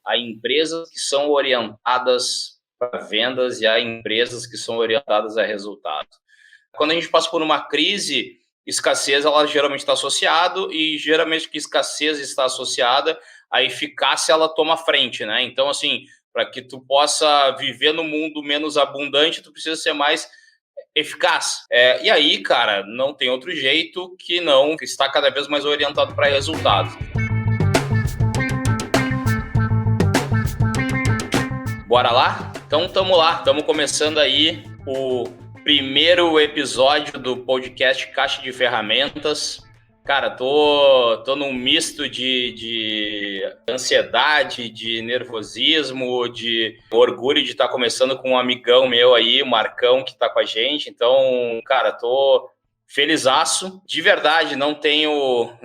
há empresas que são orientadas para vendas e há empresas que são orientadas a resultados. Quando a gente passa por uma crise, escassez ela geralmente está associado e geralmente que escassez está associada, a eficácia ela toma frente, né? Então, assim, para que tu possa viver no mundo menos abundante, tu precisa ser mais eficaz. E aí, cara, não tem outro jeito que não estar cada vez mais orientado para resultados. Bora lá? Então, estamos começando aí o primeiro episódio do podcast Caixa de Ferramentas. Cara, tô num misto de ansiedade, de nervosismo, de orgulho de estar começando com um amigão meu aí, o Marcão, que tá com a gente. Então, cara, tô felizaço. De verdade, não tenho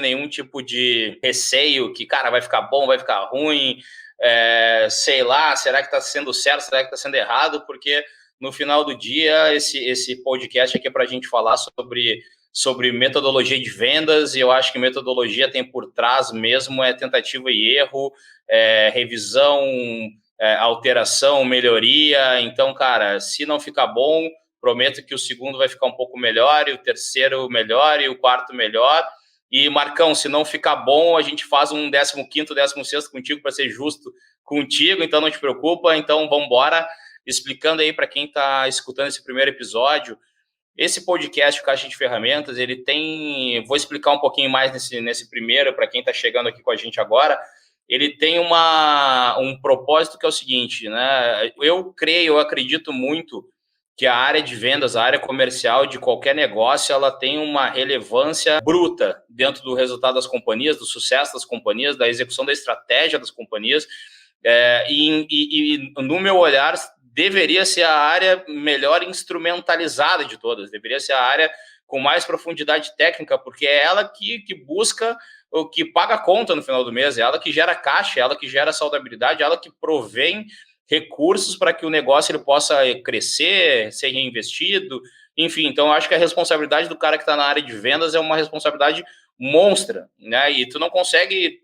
nenhum tipo de receio que, cara, vai ficar bom, vai ficar ruim. Sei lá, será que está sendo certo, será que está sendo errado? Porque no final do dia, esse podcast aqui é para a gente falar sobre metodologia de vendas, e eu acho que metodologia tem por trás mesmo tentativa e erro, revisão, alteração, melhoria. Então, cara, se não ficar bom, prometo que o segundo vai ficar um pouco melhor, e o terceiro melhor, e o quarto melhor. E, Marcão, se não ficar bom, a gente faz um 15º, 16º contigo para ser justo contigo, então não te preocupa. Então, vamos embora. Explicando aí para quem está escutando esse primeiro episódio, esse podcast, o Caixa de Ferramentas, ele tem... Vou explicar um pouquinho mais nesse primeiro, para quem está chegando aqui com a gente agora. Ele tem um propósito que é o seguinte, né? Eu acredito muito que a área de vendas, a área comercial de qualquer negócio, ela tem uma relevância bruta dentro do resultado das companhias, do sucesso das companhias, da execução da estratégia das companhias. E no meu olhar, deveria ser a área melhor instrumentalizada de todas, deveria ser a área com mais profundidade técnica, porque é ela que busca o que paga a conta no final do mês, é ela que gera caixa, é ela que gera saudabilidade, é ela que provém recursos para que o negócio ele possa crescer, ser reinvestido, enfim. Então, eu acho que a responsabilidade do cara que está na área de vendas é uma responsabilidade monstra, né? E tu não consegue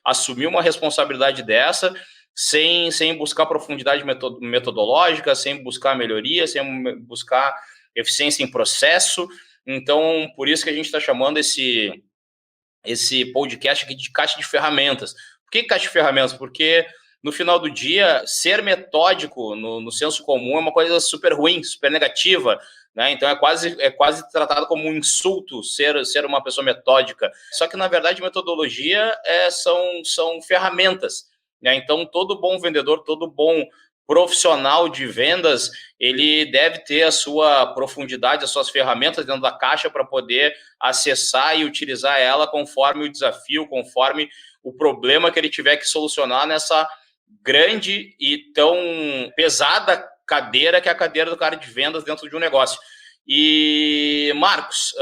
assumir uma responsabilidade dessa sem buscar profundidade metodológica, sem buscar melhoria, sem buscar eficiência em processo. Então, por isso que a gente está chamando esse podcast aqui de Caixa de Ferramentas. Por que Caixa de Ferramentas? Porque no final do dia, ser metódico no senso comum é uma coisa super ruim, super negativa, né? Então é quase tratado como um insulto ser uma pessoa metódica. Só que, na verdade, metodologia são ferramentas, né? Então, todo bom vendedor, todo bom profissional de vendas, ele deve ter a sua profundidade, as suas ferramentas dentro da caixa para poder acessar e utilizar ela conforme o desafio, conforme o problema que ele tiver que solucionar nessa grande e tão pesada cadeira que é a cadeira do cara de vendas dentro de um negócio. E, Marcos,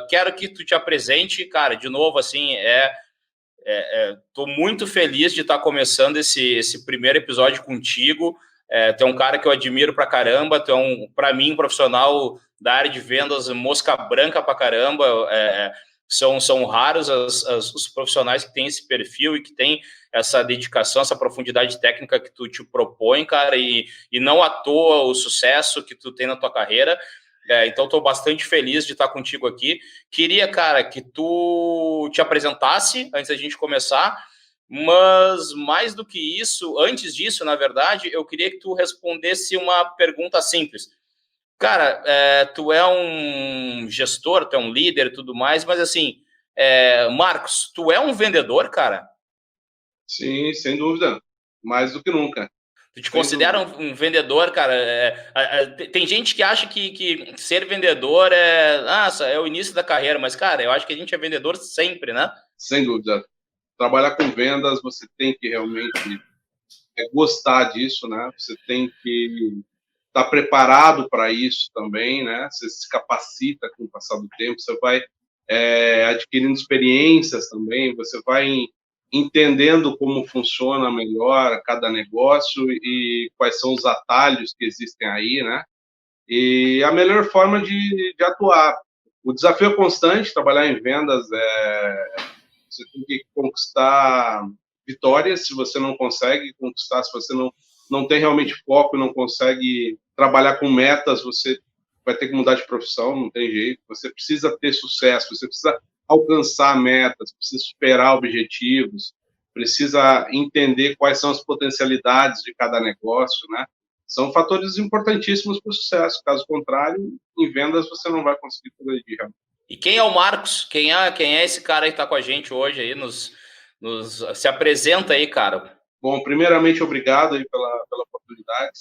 quero que tu te apresente, cara, de novo, assim, tô muito feliz de estar começando esse primeiro episódio contigo. Tu é um cara que eu admiro pra caramba, tu é pra mim, um profissional da área de vendas, mosca branca pra caramba. São raros os profissionais que têm esse perfil e que têm essa dedicação, essa profundidade técnica que tu te propõe, cara, e não à toa o sucesso que tu tem na tua carreira. Então, estou bastante feliz de estar contigo aqui. Queria, cara, que tu te apresentasse antes da gente começar, mas mais do que isso, antes disso, na verdade, eu queria que tu respondesse uma pergunta simples. Cara, tu é um gestor, tu é um líder e tudo mais, mas assim, Marcos, tu é um vendedor, cara? Sim, sem dúvida. Mais do que nunca. Tu te considera um vendedor, cara? Tem gente que acha que ser vendedor é o início da carreira, mas, cara, eu acho que a gente é vendedor sempre, né? Sem dúvida. Trabalhar com vendas, você tem que realmente gostar disso, né? Você tem que estar preparado para isso também, né? Você se capacita com o passar do tempo, você vai adquirindo experiências também, você vai entendendo como funciona melhor cada negócio e quais são os atalhos que existem aí, né? E a melhor forma de atuar. O desafio é constante, trabalhar em vendas, você tem que conquistar vitórias se você não consegue conquistar, se você não tem realmente foco, não consegue trabalhar com metas, você vai ter que mudar de profissão, não tem jeito. Você precisa ter sucesso, você precisa alcançar metas, precisa superar objetivos, precisa entender quais são as potencialidades de cada negócio, né? São fatores importantíssimos para o sucesso. Caso contrário, em vendas você não vai conseguir progredir. E quem é o Marcos? Quem é esse cara aí que está com a gente hoje aí? Se apresenta aí, cara. Bom, primeiramente, obrigado aí pela oportunidade.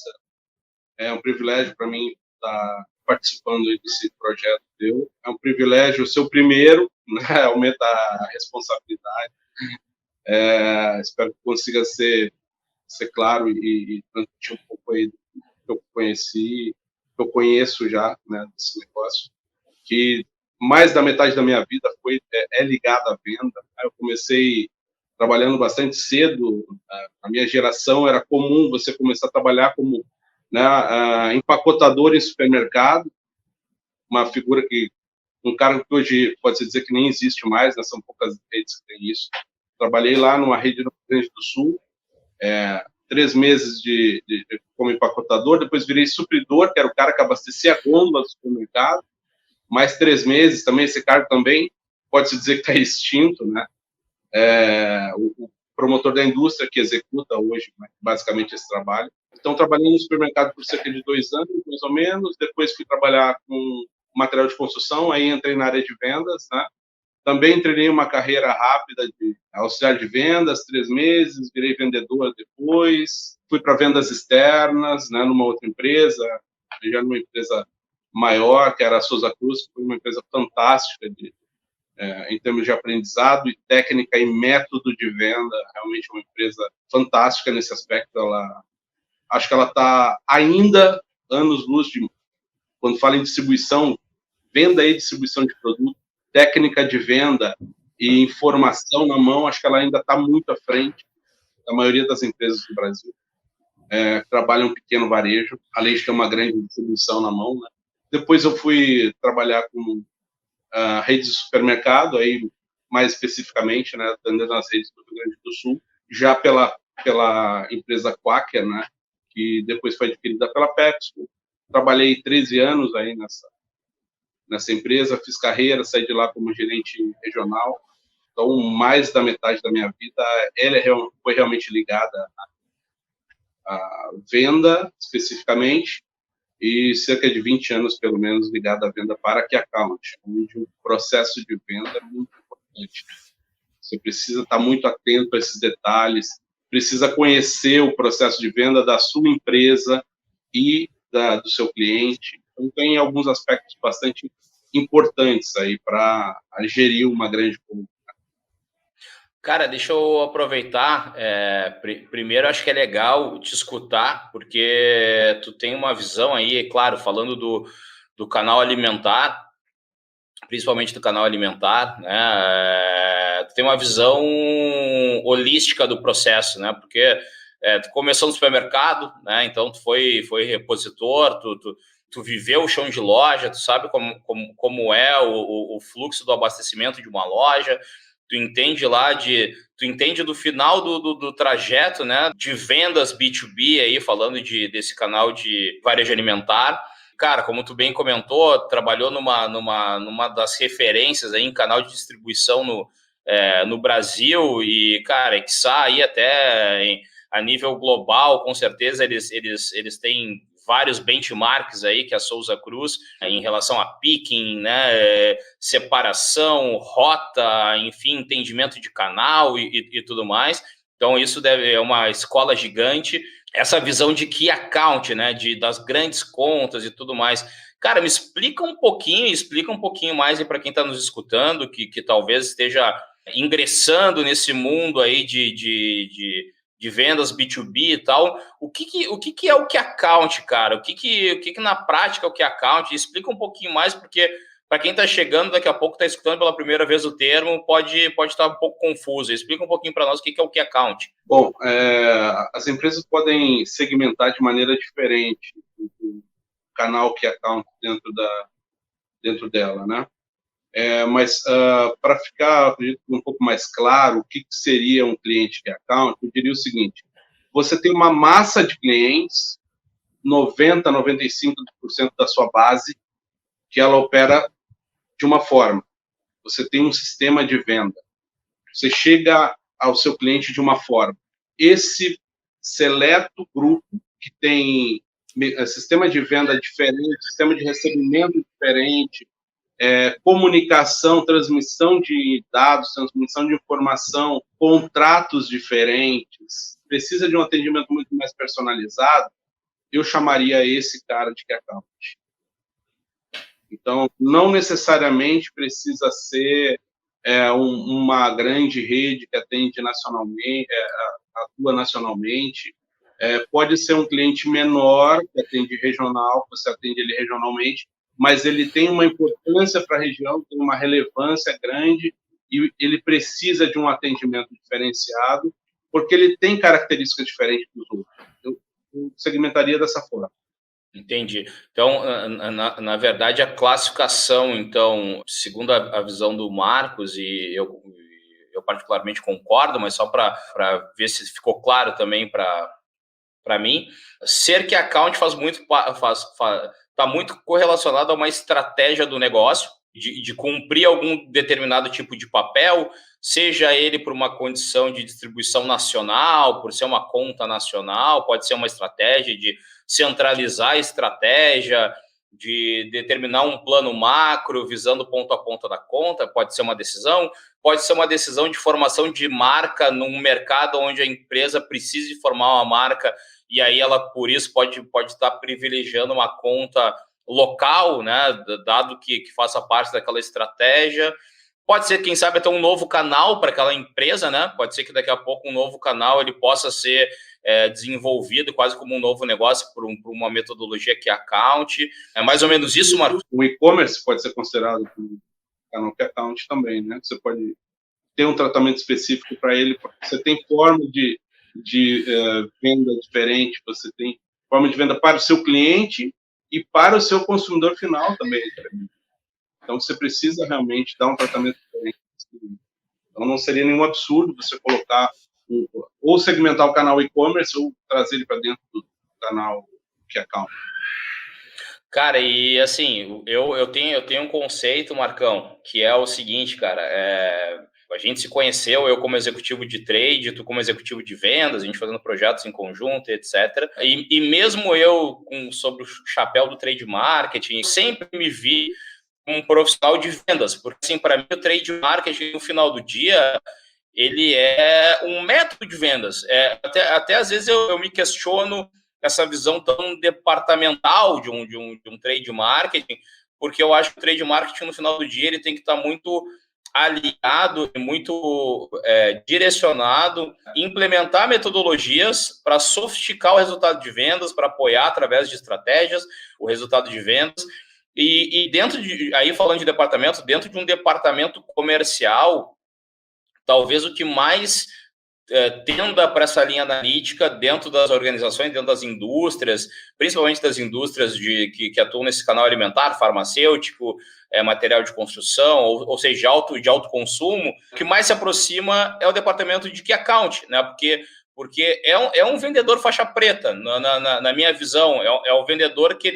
É um privilégio para mim estar participando desse projeto teu. É um privilégio ser o primeiro, né? Aumenta a responsabilidade. Espero que consiga ser claro e transmitir um pouco aí do que eu conheci, que eu conheço já, né, desse negócio, que mais da metade da minha vida é ligada à venda. Eu comecei trabalhando bastante cedo. A minha geração era comum você começar a trabalhar como, né, empacotador em supermercado, uma figura um cargo que hoje pode-se dizer que nem existe mais, né, são poucas redes que têm isso. Trabalhei lá numa rede no Rio Grande do Sul, 3 meses como empacotador, depois virei supridor, que era o cara que abastecia a gôndola do supermercado, mais 3 meses também, esse cargo também pode-se dizer que está extinto, né? O promotor da indústria que executa hoje, basicamente, esse trabalho. Então, trabalhei no supermercado por cerca de 2 anos, mais ou menos, depois fui trabalhar com material de construção, aí entrei na área de vendas, né? Também treinei uma carreira rápida de auxiliar de vendas, 3 meses, virei vendedor depois, fui para vendas externas, né, numa outra empresa, já numa empresa maior, que era a Souza Cruz, que foi uma empresa fantástica em termos de aprendizado e técnica e método de venda, realmente uma empresa fantástica nesse aspecto. Acho que ela está ainda anos-luz quando fala em distribuição, venda e distribuição de produto, técnica de venda e informação na mão, acho que ela ainda está muito à frente da maioria das empresas do Brasil. Trabalham um pequeno varejo, além de ter uma grande distribuição na mão, né? Depois eu fui trabalhar com redes de supermercado, aí mais especificamente, né, atendendo as redes do Rio Grande do Sul, já pela empresa Quaker, né, que depois foi adquirida pela Pepsi. Trabalhei 13 anos aí nessa empresa, fiz carreira, saí de lá como gerente regional. Então, mais da metade da minha vida foi realmente ligada à venda, especificamente, e cerca de 20 anos, pelo menos, ligada à venda para Key Account, onde o processo de venda é muito importante. Você precisa estar muito atento a esses detalhes, precisa conhecer o processo de venda da sua empresa e do seu cliente. Então, tem alguns aspectos bastante importantes aí para gerir uma grande compra. Cara, deixa eu aproveitar. Primeiro, acho que é legal te escutar, porque tu tem uma visão aí, claro, falando do canal alimentar, principalmente do canal alimentar, né? Tu tem uma visão holística do processo, né? Porque tu começou no supermercado, né? Então tu foi repositor, tu viveu o chão de loja, tu sabe como é o fluxo do abastecimento de uma loja. Tu entende do final do trajeto, né, de vendas B2B aí, falando desse canal de varejo alimentar. Cara, como tu bem comentou, trabalhou numa das referências aí em canal de distribuição no Brasil e, cara, quiçá aí até a nível global, com certeza eles têm vários benchmarks aí que a Souza Cruz em relação a picking, né, separação, rota, enfim, entendimento de canal e tudo mais. Então isso é uma escola gigante. Essa visão de key account, né, das grandes contas e tudo mais. Cara, me explica um pouquinho mais para quem está nos escutando, que talvez esteja ingressando nesse mundo aí de vendas B2B e tal, o que é o Key Account, cara? O que na prática é o Key Account? Explica um pouquinho mais, porque para quem está chegando daqui a pouco, está escutando pela primeira vez o termo, pode estar um pouco confuso. Explica um pouquinho para nós o que é o Key Account. Bom, as empresas podem segmentar de maneira diferente o canal Key Account dentro dela, né? Mas para ficar, acredito, um pouco mais claro o que seria um cliente Key Account, eu diria o seguinte: você tem uma massa de clientes, 90, 95% da sua base, que ela opera de uma forma. Você tem um sistema de venda. Você chega ao seu cliente de uma forma. Esse seleto grupo que tem sistema de venda diferente, sistema de recebimento diferente, comunicação, transmissão de dados, transmissão de informação, contratos diferentes, precisa de um atendimento muito mais personalizado, eu chamaria esse cara de Key Account. Então, não necessariamente precisa ser uma grande rede que atende nacionalmente, atua nacionalmente. Pode ser um cliente menor, que atende regional, você atende ele regionalmente, mas ele tem uma importância para a região, tem uma relevância grande e ele precisa de um atendimento diferenciado, porque ele tem características diferentes dos outros. Eu segmentaria dessa forma. Entendi. Então, na verdade, a classificação, então, segundo a visão do Marcos, e eu particularmente concordo, mas só para ver se ficou claro também para mim, ser Key Account está muito correlacionado a uma estratégia do negócio, de cumprir algum determinado tipo de papel, seja ele por uma condição de distribuição nacional, por ser uma conta nacional, pode ser uma estratégia de centralizar a estratégia, de determinar um plano macro visando ponto a ponta da conta, pode ser uma decisão de formação de marca num mercado onde a empresa precise formar uma marca e aí ela, por isso, pode estar privilegiando uma conta local, né, dado que faça parte daquela estratégia. Pode ser, quem sabe, até um novo canal para aquela empresa, né? Pode ser que daqui a pouco um novo canal ele possa ser desenvolvido quase como um novo negócio por uma metodologia Key Account. É mais ou menos isso, Marcos? O e-commerce pode ser considerado como canal Key Account também, né? Você pode ter um tratamento específico para ele, porque você tem forma de venda diferente, você tem forma de venda para o seu cliente e para o seu consumidor final também. Então, você precisa realmente dar um tratamento diferente. Então, não seria nenhum absurdo você colocar ou segmentar o canal e-commerce ou trazer ele para dentro do canal Key Account. Cara, e assim, eu tenho um conceito, Marcão, que é o seguinte, cara, a gente se conheceu, eu como executivo de trade, tu como executivo de vendas, a gente fazendo projetos em conjunto, etc. E mesmo eu, sobre o chapéu do trade marketing, sempre me vi um profissional de vendas, porque assim, para mim o trade marketing no final do dia ele é um método de vendas. Até às vezes eu me questiono essa visão tão departamental de um trade marketing, porque eu acho que o trade marketing no final do dia ele tem que estar muito aliado e muito direcionado, implementar metodologias para sofisticar o resultado de vendas, para apoiar através de estratégias o resultado de vendas. E dentro de, aí falando de departamento, dentro de um departamento comercial, talvez o que mais tenda para essa linha analítica dentro das organizações, dentro das indústrias, principalmente das indústrias que atuam nesse canal alimentar, farmacêutico, material de construção, ou seja, de alto consumo, o que mais se aproxima é o departamento de Key Account, né? Porque é um vendedor faixa preta, na minha visão, é o vendedor que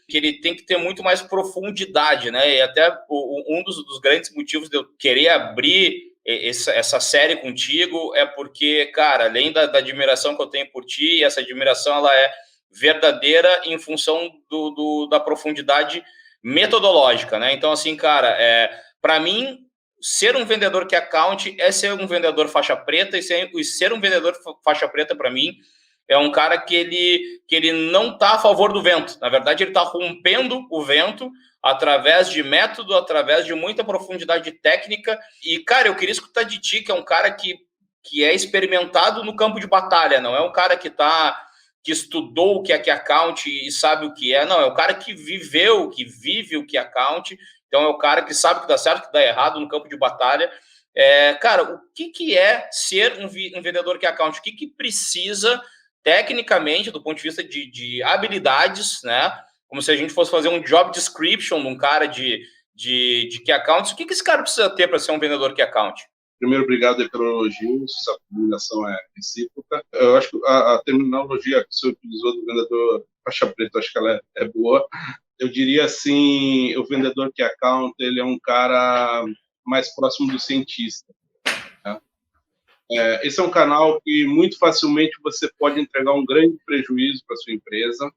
ele tem que ter muito mais profundidade, né? E até um dos grandes motivos de eu querer abrir essa série contigo é porque, cara, além da admiração que eu tenho por ti, essa admiração ela é verdadeira em função da profundidade metodológica, né? Então, assim, cara, para mim, ser um vendedor Key Account é ser um vendedor faixa preta, e ser um vendedor faixa preta, para mim, é um cara que ele não está a favor do vento. Na verdade, ele está rompendo o vento através de método, através de muita profundidade técnica. E, cara, eu queria escutar de ti, que é um cara que é experimentado no campo de batalha, não é um cara que estudou o que é Key Account e sabe o que é, não, é o cara que viveu, que vive o Key Account, então é o cara que sabe o que dá certo, o que dá errado no campo de batalha. Cara, o que é ser um vendedor Key Account? O que precisa, tecnicamente, do ponto de vista de habilidades, né? Como se a gente fosse fazer um job description de um cara de de Key Accounts. O que esse cara precisa ter para ser um vendedor Key Account? Primeiro, obrigado pelo elogio, essa combinação é recíproca. Eu acho que a terminologia que você utilizou do vendedor faixa preta, acho que ela é boa. Eu diria assim, o vendedor Key Account, ele é um cara mais próximo do cientista. Né? Esse é um canal que muito facilmente você pode entregar um grande prejuízo para sua empresa,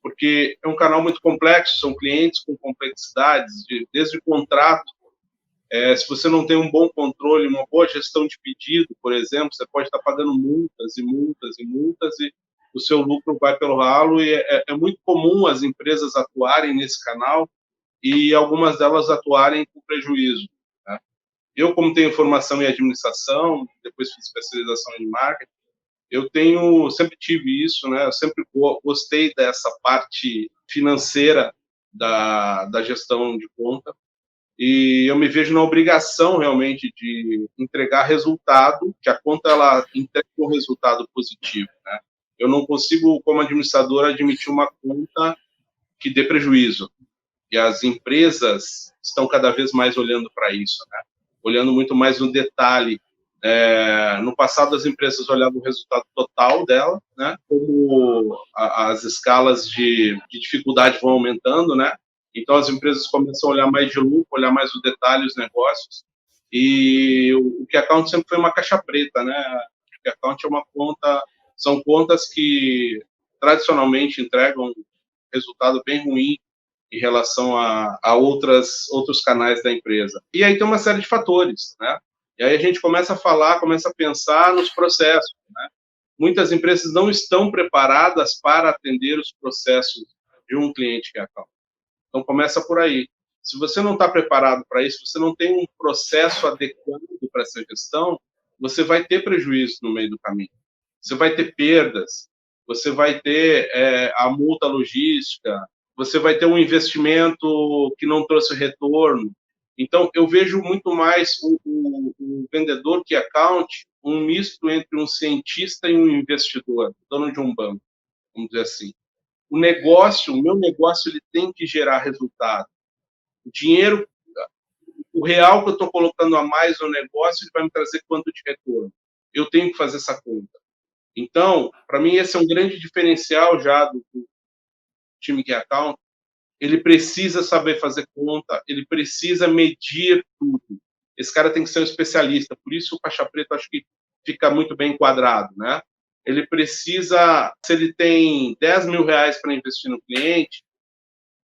porque é um canal muito complexo, são clientes com complexidades, desde o contrato. Se você não tem um bom controle, uma boa gestão de pedido, por exemplo, você pode estar pagando multas e multas e multas e o seu lucro vai pelo ralo. E é muito comum as empresas atuarem nesse canal e algumas delas atuarem com prejuízo. Né? Eu, como tenho formação em administração, depois fiz especialização em marketing, sempre tive isso, né? Eu sempre gostei dessa parte financeira da gestão de conta. E eu me vejo na obrigação realmente de entregar resultado, que a conta ela entregue um resultado positivo, né? Eu não consigo, como administrador, admitir uma conta que dê prejuízo. E as empresas estão cada vez mais olhando para isso, né? Olhando muito mais no detalhe. No passado, as empresas olhavam o resultado total dela, né? Como as escalas de dificuldade vão aumentando, né? Então, as empresas começam a olhar mais de lucro, olhar mais o detalhe, os negócios. E o Key Account sempre foi uma caixa preta, né? O Key Account é uma conta, são contas que tradicionalmente entregam um resultado bem ruim em relação a outros canais da empresa. E aí tem uma série de fatores, né? E aí a gente começa a falar, começa a pensar nos processos, né? Muitas empresas não estão preparadas para atender os processos de um cliente Key Account. Então, começa por aí. Se você não está preparado para isso, você não tem um processo adequado para essa gestão, você vai ter prejuízo no meio do caminho. Você vai ter perdas, você vai ter a multa logística, você vai ter um investimento que não trouxe retorno. Então, eu vejo muito mais o vendedor Key Account um misto entre um cientista e um investidor, dono de um banco, vamos dizer assim. O meu negócio, ele tem que gerar resultado. O dinheiro, o real que eu estou colocando a mais no negócio, ele vai me trazer quanto de retorno? Eu tenho que fazer essa conta. Então, para mim, esse é um grande diferencial já do time Key Account. Ele precisa saber fazer conta, ele precisa medir tudo. Esse cara tem que ser um especialista. Por isso, o faixa preta, acho que fica muito bem enquadrado, né? Ele precisa, se ele tem 10 mil reais para investir no cliente,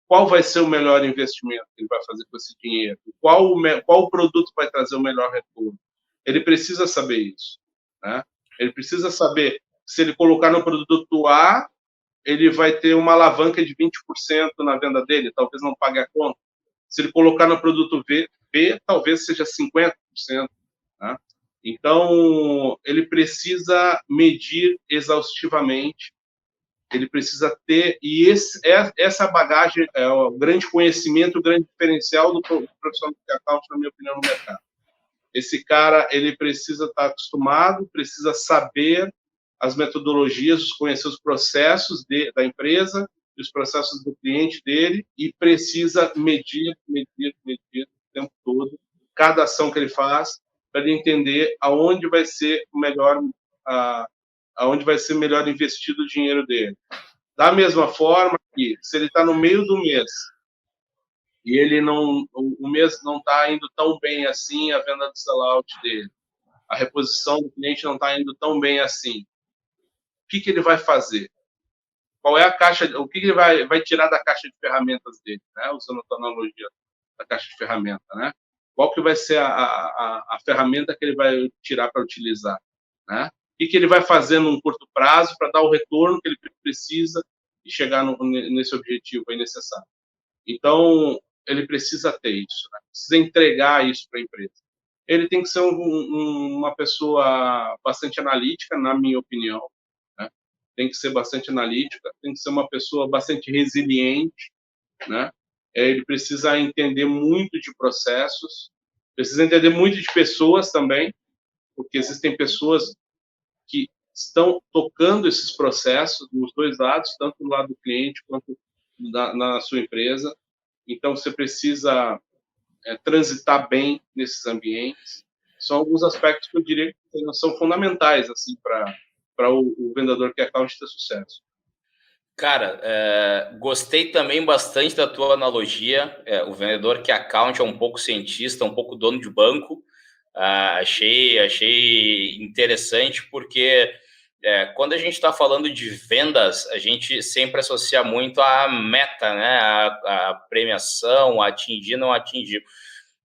qual vai ser o melhor investimento que ele vai fazer com esse dinheiro? Qual produto vai trazer o melhor retorno? Ele precisa saber isso, né? Ele precisa saber se ele colocar no produto A, ele vai ter uma alavanca de 20% na venda dele, talvez não pague a conta. Se ele colocar no produto B, talvez seja 50%. Né? Então, ele precisa medir exaustivamente, ele precisa ter, e essa bagagem é o grande conhecimento, o grande diferencial do profissional de account, na minha opinião, no mercado. Esse cara, ele precisa estar acostumado, precisa saber as metodologias, conhecer os processos da empresa, os processos do cliente dele, e precisa medir o tempo todo, cada ação que ele faz, para ele entender aonde vai ser melhor investido o dinheiro dele. Da mesma forma que, se ele está no meio do mês e o mês não está indo tão bem assim, a venda do sellout dele, a reposição do cliente não está indo tão bem assim, o que ele vai fazer? Qual é a caixa? O que ele vai tirar da caixa de ferramentas dele, né? Usando a analogia da caixa de ferramenta, né? Qual que vai ser a ferramenta que ele vai tirar para utilizar, né? O que ele vai fazer num curto prazo para dar o retorno que ele precisa e chegar nesse objetivo aí necessário. Então, ele precisa ter isso, né? Precisa entregar isso para a empresa. Ele tem que ser uma pessoa bastante analítica, na minha opinião, né? Tem que ser bastante analítica, tem que ser uma pessoa bastante resiliente, né? Ele precisa entender muito de processos, precisa entender muito de pessoas também, porque existem pessoas que estão tocando esses processos nos dois lados, tanto do lado do cliente quanto na sua empresa. então você precisa transitar bem nesses ambientes. São alguns aspectos que eu diria que são fundamentais assim para o vendedor que account ter sucesso. Cara, gostei também bastante da tua analogia. O vendedor que account é um pouco cientista, um pouco dono de banco. Achei interessante porque quando a gente está falando de vendas, a gente sempre associa muito a meta, né? A premiação, a atingir, não atingir.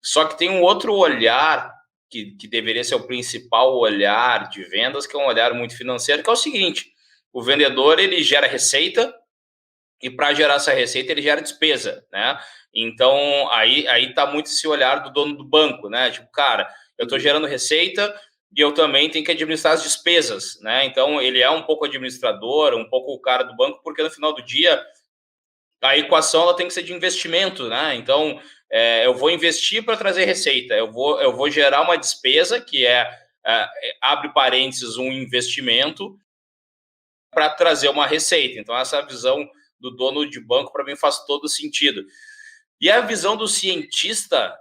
Só que tem um outro olhar que deveria ser o principal olhar de vendas, que é um olhar muito financeiro, que é o seguinte: o vendedor ele gera receita e para gerar essa receita ele gera despesa, né? Então aí tá muito esse olhar do dono do banco, né? Tipo, cara, eu estou gerando receita e eu também tenho que administrar as despesas, né? Então ele é um pouco administrador, um pouco o cara do banco, porque no final do dia a equação ela tem que ser de investimento, né? Então eu vou investir para trazer receita, eu vou gerar uma despesa que abre parênteses, um investimento para trazer uma receita. Então essa visão do dono de banco para mim faz todo sentido. E a visão do cientista,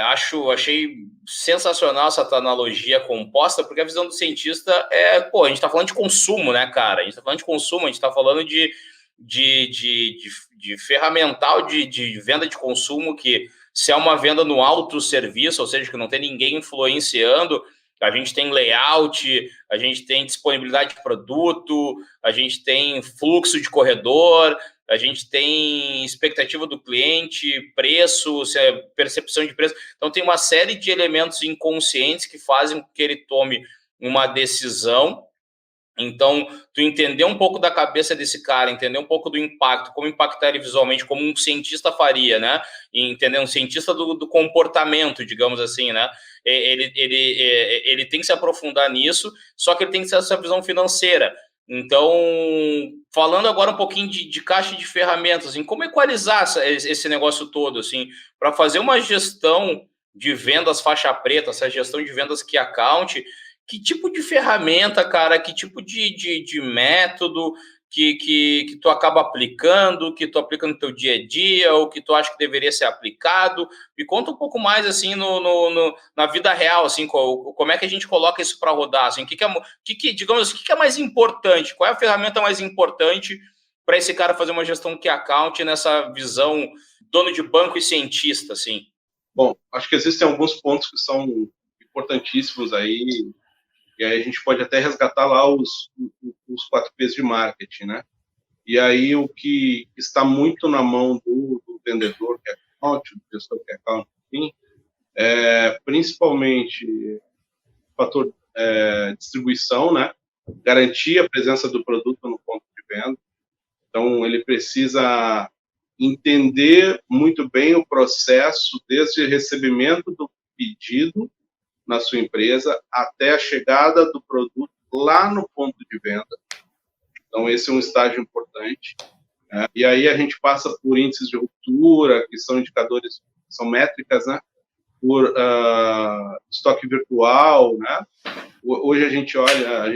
achei sensacional essa tua analogia composta, porque a visão do cientista a gente está falando de consumo, né, cara? A gente está falando de consumo, a gente está falando de ferramental de venda de consumo, que se é uma venda no autosserviço, ou seja, que não tem ninguém influenciando, a gente tem layout, a gente tem disponibilidade de produto, a gente tem fluxo de corredor, a gente tem expectativa do cliente, preço, percepção de preço. Então, tem uma série de elementos inconscientes que fazem com que ele tome uma decisão. Então, tu entender um pouco da cabeça desse cara, entender um pouco do impacto, como impactar ele visualmente, como um cientista faria, né? E entender um cientista do comportamento, digamos assim, né? Ele tem que se aprofundar nisso, só que ele tem que ter essa visão financeira. Então, falando agora um pouquinho de caixa de ferramentas, assim, como equalizar esse negócio todo, assim, para fazer uma gestão de vendas faixa preta, essa gestão de vendas key account, que tipo de ferramenta, cara, que tipo de método que tu acaba aplicando, que tu aplica no teu dia a dia, ou que tu acha que deveria ser aplicado? Me conta um pouco mais, assim, na vida real, assim, como é que a gente coloca isso para rodar, assim, digamos assim, o que é mais importante? Qual é a ferramenta mais importante para esse cara fazer uma gestão key account nessa visão dono de banco e cientista, assim? Bom, acho que existem alguns pontos que são importantíssimos aí, e aí a gente pode até resgatar lá os 4 P's de marketing, né? E aí o que está muito na mão do vendedor que é account, do gestor que é account, enfim, principalmente o fator distribuição, né? Garantir a presença do produto no ponto de venda. Então, ele precisa entender muito bem o processo, desde o recebimento do pedido na sua empresa até a chegada do produto lá no ponto de venda. Então, esse é um estágio importante. E aí a gente passa por índices de ruptura, que são indicadores, são métricas, né? Por estoque virtual, né? Hoje a gente olha,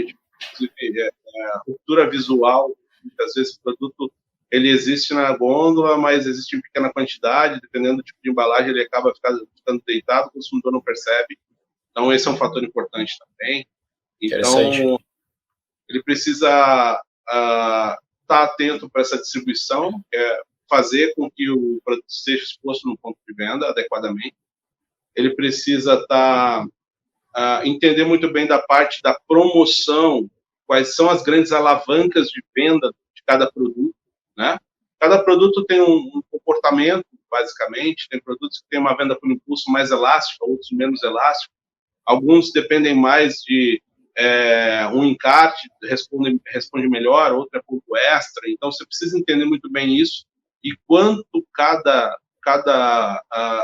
ruptura visual, muitas vezes o produto ele existe na gôndola, mas existe em pequena quantidade, dependendo do tipo de embalagem, ele acaba ficando deitado, o consumidor não percebe. Então, esse é um fator importante também. Então, ele precisa estar atento para essa distribuição, fazer com que o produto esteja exposto no ponto de venda adequadamente. Ele precisa entender muito bem da parte da promoção, quais são as grandes alavancas de venda de cada produto, né? Cada produto tem um comportamento, basicamente. Tem produtos que têm uma venda por impulso mais elástica, outros menos elástica. Alguns dependem mais de um encarte, responde melhor, outro é ponto extra. Então, você precisa entender muito bem isso e quanto cada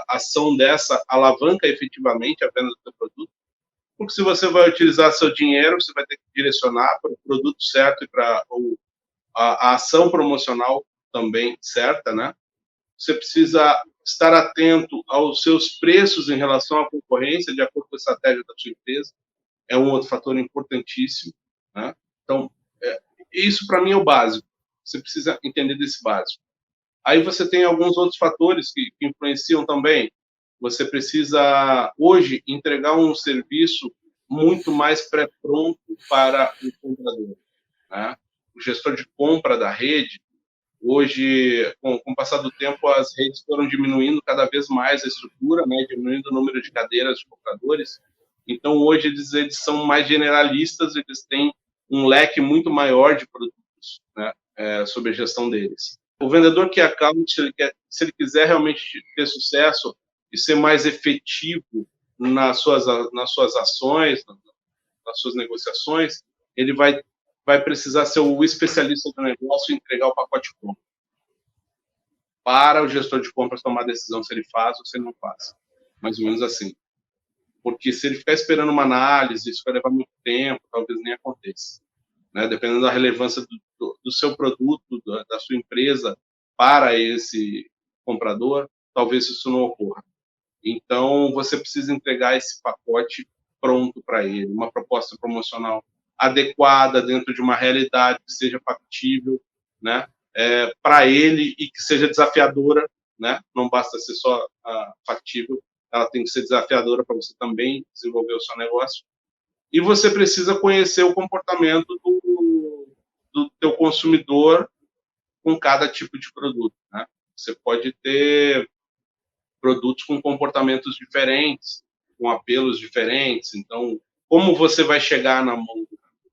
ação dessa alavanca efetivamente a venda do seu produto. Porque se você vai utilizar seu dinheiro, você vai ter que direcionar para o produto certo e para a ação promocional também certa, né? Você precisa estar atento aos seus preços em relação à concorrência, de acordo com a estratégia da sua empresa. É um outro fator importantíssimo, né? Então, isso para mim é o básico. Você precisa entender desse básico. Aí você tem alguns outros fatores que influenciam também. Você precisa, hoje, entregar um serviço muito mais pré-pronto para o comprador, né? O gestor de compra da rede, hoje, com o passar do tempo, as redes foram diminuindo cada vez mais a estrutura, né? Diminuindo o número de cadeiras de compradores. Então, hoje, eles são mais generalistas, eles têm um leque muito maior de produtos, né? Sobre a gestão deles. O vendedor que account, se ele quiser realmente ter sucesso e ser mais efetivo nas suas ações, nas suas negociações, ele vai precisar ser o especialista do negócio e entregar o pacote pronto para o gestor de compras tomar a decisão se ele faz ou se ele não faz. Mais ou menos assim. Porque se ele ficar esperando uma análise, isso vai levar muito tempo, talvez nem aconteça. Né? Dependendo da relevância do seu produto, da sua empresa para esse comprador, talvez isso não ocorra. Então, você precisa entregar esse pacote pronto para ele, uma proposta promocional adequada dentro de uma realidade que seja factível, né, para ele e que seja desafiadora, né? Não basta ser só factível, ela tem que ser desafiadora para você também desenvolver o seu negócio. E você precisa conhecer o comportamento do teu consumidor com cada tipo de produto, né? Você pode ter produtos com comportamentos diferentes, com apelos diferentes. Então, como você vai chegar na mão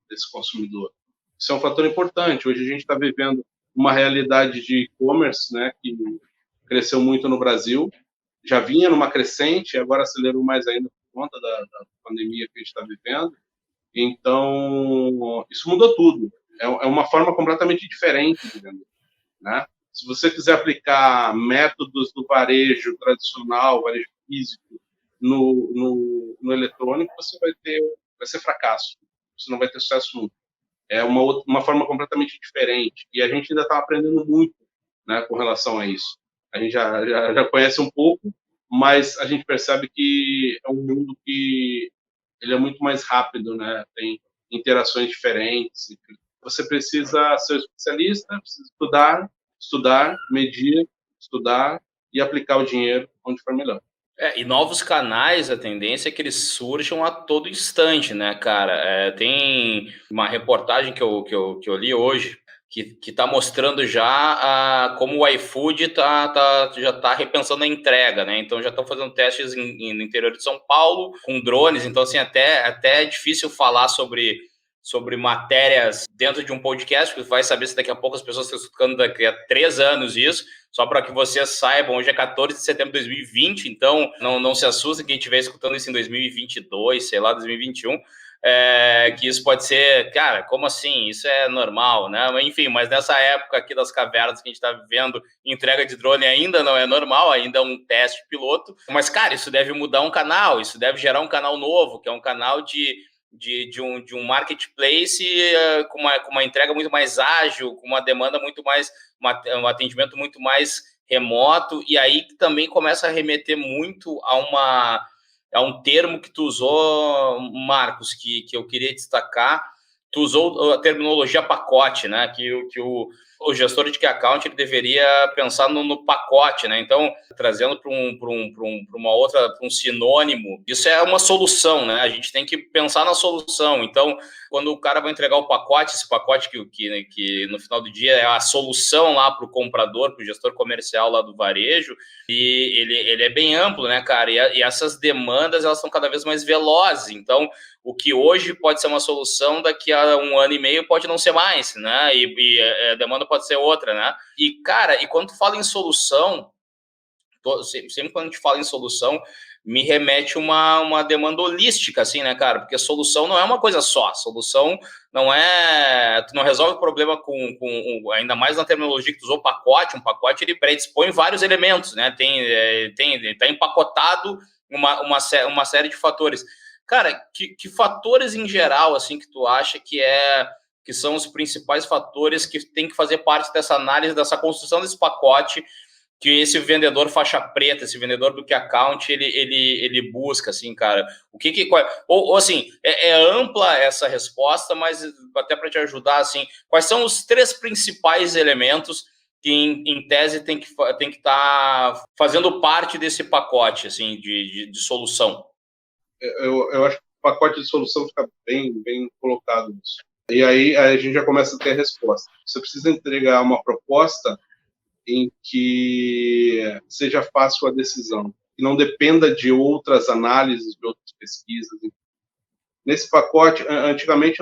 desse consumidor? Isso é um fator importante. Hoje a gente está vivendo uma realidade de e-commerce, né, que cresceu muito no Brasil, já vinha numa crescente, agora acelerou mais ainda por conta da pandemia que a gente está vivendo. Então, isso mudou tudo. É uma forma completamente diferente de vender, né? Se você quiser aplicar métodos do varejo tradicional, varejo físico, no eletrônico, vai ser fracasso. Você não vai ter sucesso nunca. É uma forma completamente diferente. E a gente ainda está aprendendo muito, né, com relação a isso. A gente já conhece um pouco, mas a gente percebe que é um mundo que ele é muito mais rápido, né? Tem interações diferentes. Você precisa ser especialista, precisa estudar, medir, estudar e aplicar o dinheiro onde for melhor. E novos canais, a tendência é que eles surjam a todo instante, né, cara? Tem uma reportagem que eu li hoje que está mostrando já como o iFood já está repensando a entrega, né? Então já estão fazendo testes no interior de São Paulo com drones. Então, assim, até é difícil falar sobre matérias dentro de um podcast, porque vai saber se daqui a pouco as pessoas estão escutando daqui a 3 anos isso. Só para que vocês saibam, hoje é 14 de setembro de 2020, então não se assustem quem estiver escutando isso em 2022, sei lá, 2021, que isso pode ser, cara, como assim? Isso é normal, né? Enfim, mas nessa época aqui das cavernas que a gente está vivendo, entrega de drone ainda não é normal, ainda é um teste piloto. Mas, cara, isso deve mudar um canal, isso deve gerar um canal novo, que é um canal de um marketplace com uma entrega muito mais ágil, com uma demanda muito mais, um atendimento muito mais remoto, e aí também começa a remeter muito a um termo que tu usou, Marcos, que eu queria destacar. Tu usou a terminologia pacote, né? Que o gestor de key account ele deveria pensar no pacote, né? Então, trazendo para um sinônimo, isso é uma solução, né? A gente tem que pensar na solução. Então, quando o cara vai entregar o pacote, esse pacote que no final do dia é a solução lá para o comprador, para o gestor comercial lá do varejo, e ele é bem amplo, né, cara? E essas demandas, elas são cada vez mais velozes. Então, o que hoje pode ser uma solução, daqui a 1 ano e meio pode não ser mais, né? E a demanda pode ser outra, né? E, cara, quando tu fala em solução, sempre quando a gente fala em solução, me remete uma demanda holística, assim, né, cara? Porque a solução não é uma coisa só. A solução não é... Tu não resolve o problema ainda mais na terminologia que tu usou, pacote. Um pacote, ele predispõe vários elementos, né? Tá empacotado uma série de fatores. Cara, que fatores em geral, assim, que tu acha que são os principais fatores que tem que fazer parte dessa análise, dessa construção desse pacote, que esse vendedor faixa preta, esse vendedor do key account, ele busca, assim, cara? Ou assim, é ampla essa resposta, mas até para te ajudar, assim, quais são os 3 principais elementos que em tese tem que estar fazendo parte desse pacote assim, de solução? Eu acho que o pacote de solução fica bem colocado nisso. E aí a gente já começa a ter a resposta. Você precisa entregar uma proposta em que seja fácil a decisão, que não dependa de outras análises, de outras pesquisas. Nesse pacote, antigamente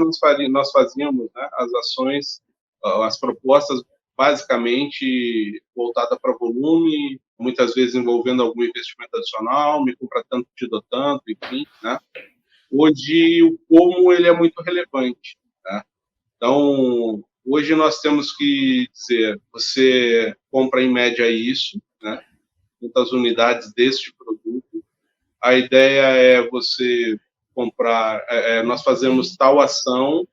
nós fazíamos, né, as ações, as propostas basicamente voltada para volume, muitas vezes envolvendo algum investimento adicional, me compra tanto, te dou tanto, enfim, né? Hoje o como ele é muito relevante, né? Então, hoje nós temos que dizer, você compra em média isso, né? Quantas unidades deste produto. A ideia é você comprar, nós fazemos tal ação,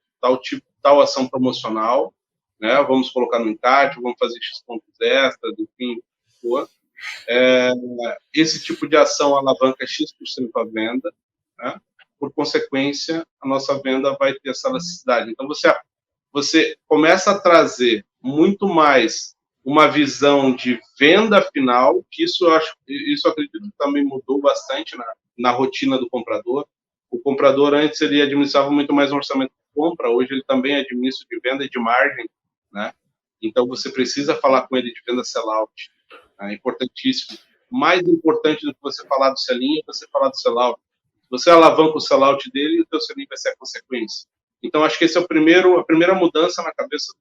tal ação promocional, né? Vamos colocar no encarte, vamos fazer X pontos extras, enfim, esse tipo de ação alavanca X% a venda, né? Por consequência, a nossa venda vai ter essa elasticidade. Então, você começa a trazer muito mais uma visão de venda final, que isso eu acredito que também mudou bastante na rotina do comprador. O comprador antes ele administrava muito mais um orçamento de compra, hoje ele também administra de venda e de margem, né? Então você precisa falar com ele de venda sellout, é importantíssimo. Mais importante do que você falar do selling é você falar do sellout. Você alavanca o sellout dele e o teu selling vai ser a consequência. Então, acho que esse é a primeira mudança na cabeça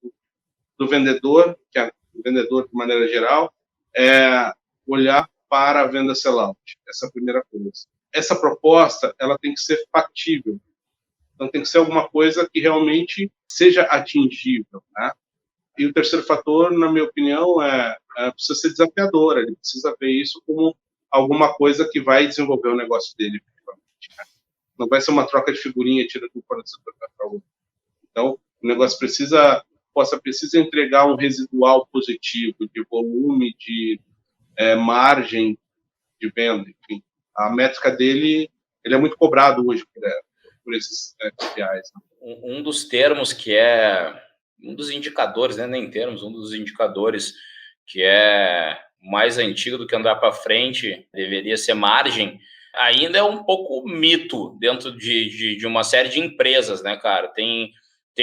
do vendedor, que é o vendedor de maneira geral, é olhar para a venda sellout. Essa é a primeira coisa. Essa proposta, ela tem que ser factível. Então, tem que ser alguma coisa que realmente seja atingível, né? E o terceiro fator, na minha opinião, precisa ser desafiador. Ele precisa ver isso como alguma coisa que vai desenvolver o negócio dele. Não vai ser uma troca de figurinha, tira de um fornecedor para outro. Então, o negócio precisa entregar um residual positivo de volume, de margem de venda, enfim. A métrica dele, ele é muito cobrado hoje por esses KPIs. Né? Um dos termos que é um dos indicadores, né, nem termos, um dos indicadores que é mais antigo do que andar para frente, deveria ser margem, ainda é um pouco mito dentro de uma série de empresas, né, cara? Tem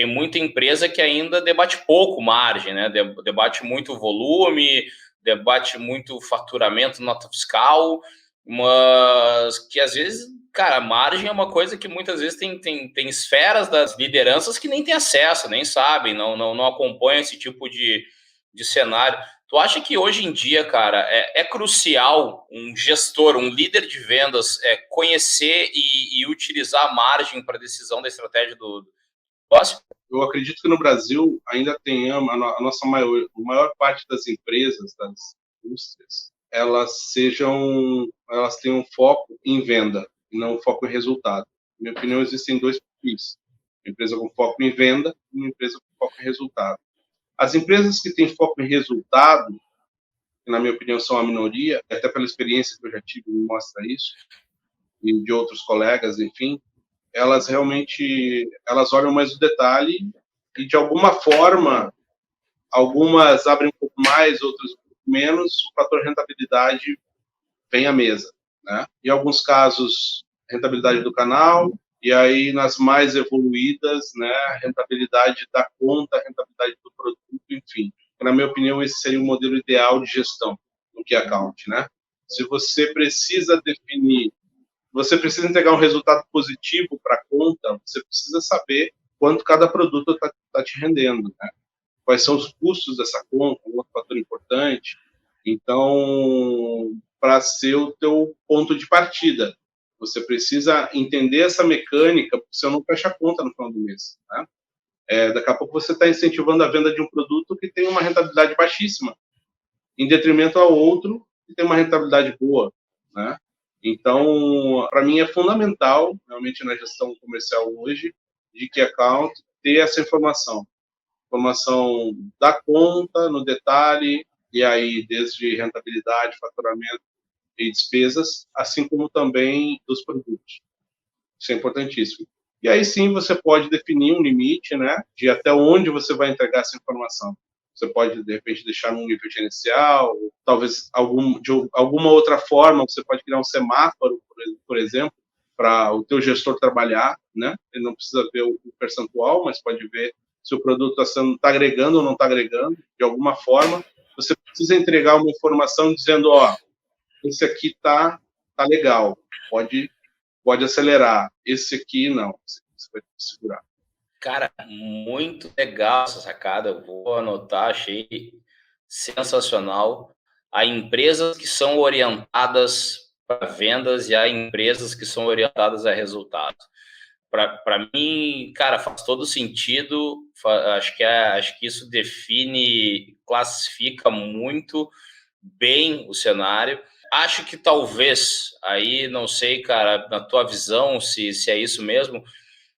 muita empresa que ainda debate pouco margem, né? Debate muito volume, debate muito faturamento, nota fiscal, mas que às vezes, cara, margem é uma coisa que muitas vezes tem esferas das lideranças que nem tem acesso, nem sabem, não acompanham esse tipo de cenário. Tu acha que hoje em dia, cara, é crucial um gestor, um líder de vendas conhecer e utilizar a margem para decisão da estratégia do negócio? Eu acredito que no Brasil ainda tenhamos a maior parte das empresas, das indústrias, elas tenham um foco em venda e não um foco em resultado. Na minha opinião, existem dois perfis: uma empresa com foco em venda e uma empresa com foco em resultado. As empresas que têm foco em resultado, que na minha opinião são a minoria, até pela experiência que eu já tive me mostra isso, e de outros colegas, enfim, elas realmente olham mais o detalhe e, de alguma forma, algumas abrem um pouco mais, outras um pouco menos, o fator rentabilidade vem à mesa, né? Em alguns casos, rentabilidade do canal, e aí nas mais evoluídas, né, rentabilidade da conta, rentabilidade do produto, enfim. Na minha opinião, esse seria o modelo ideal de gestão do Key Account, né? Se você precisa definir, você precisa entregar um resultado positivo para a conta, você precisa saber quanto cada produto está te rendendo, né? Quais são os custos dessa conta, um outro fator importante. Então, para ser o teu ponto de partida, você precisa entender essa mecânica, porque senão não fecha a conta no final do mês, né? Daqui a pouco você está incentivando a venda de um produto que tem uma rentabilidade baixíssima, em detrimento ao outro que tem uma rentabilidade boa, né? Então, para mim é fundamental, realmente na gestão comercial hoje, de Key Account, ter essa informação da conta, no detalhe, e aí desde rentabilidade, faturamento e despesas, assim como também dos produtos. Isso é importantíssimo. E aí sim você pode definir um limite, né, de até onde você vai entregar essa informação. você pode, de repente, deixar num nível gerencial, talvez de alguma outra forma, você pode criar um semáforo, por exemplo, para o teu gestor trabalhar, né? Ele não precisa ver o percentual, mas pode ver se o produto está agregando ou não está agregando, de alguma forma. Você precisa entregar uma informação dizendo, ó, esse aqui tá legal, pode acelerar, esse aqui não, esse aqui você vai ter que segurar. Cara, muito legal essa sacada, eu vou anotar, achei sensacional. Há empresas que são orientadas para vendas e há empresas que são orientadas a resultados. Para mim, cara, faz todo sentido. Acho que isso define, classifica muito bem o cenário. Acho que talvez, aí não sei, cara, na tua visão, se é isso mesmo,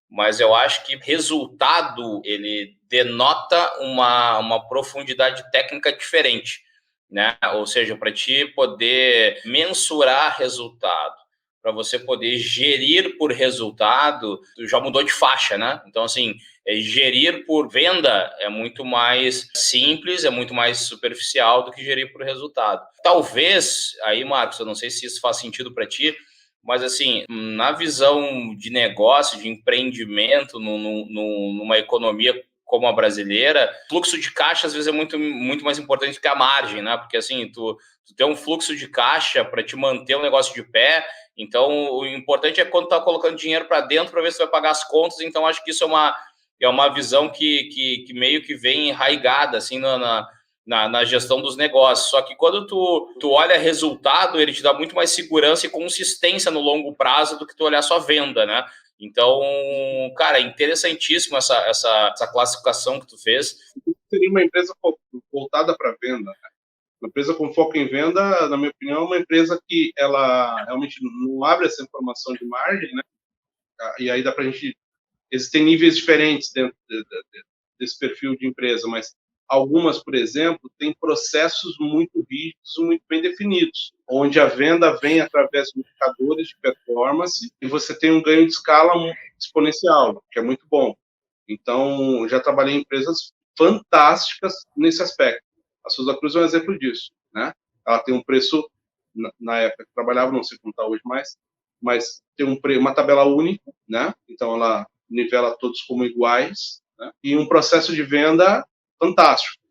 mas eu acho que resultado ele denota uma profundidade técnica diferente, né? Ou seja, para ti poder mensurar resultado, para você poder gerir por resultado, tu já mudou de faixa, né? Então, assim, gerir por venda é muito mais simples, é muito mais superficial do que gerir por resultado. Talvez, aí, Marcos, eu não sei se isso faz sentido para ti, mas, assim, na visão de negócio, de empreendimento, numa economia como a brasileira, fluxo de caixa às vezes é muito, muito mais importante do que a margem, né? Porque, assim, tu tem um fluxo de caixa para te manter o negócio de pé. Então, o importante é quando tu tá colocando dinheiro para dentro para ver se tu vai pagar as contas. Então, acho que isso é uma visão que meio que vem enraigada, assim, na gestão dos negócios. Só que quando tu olha resultado, ele te dá muito mais segurança e consistência no longo prazo do que tu olhar só venda, né? Então, cara, é interessantíssimo essa classificação que tu fez. Seria uma empresa voltada para venda, né? Uma empresa com foco em venda, na minha opinião, é uma empresa que ela realmente não abre essa informação de margem, né? E aí dá para a gente... Existem níveis diferentes dentro desse perfil de empresa, mas algumas, por exemplo, têm processos muito rígidos, muito bem definidos, onde a venda vem através de indicadores de performance e você tem um ganho de escala exponencial, que é muito bom. Então, já trabalhei em empresas fantásticas nesse aspecto. A Souza Cruz é um exemplo disso, né? Ela tem um preço, na época que trabalhava, não sei como está hoje mais, mas tem uma tabela única, né? Então, ela nivela todos como iguais, né? E um processo de venda fantástico,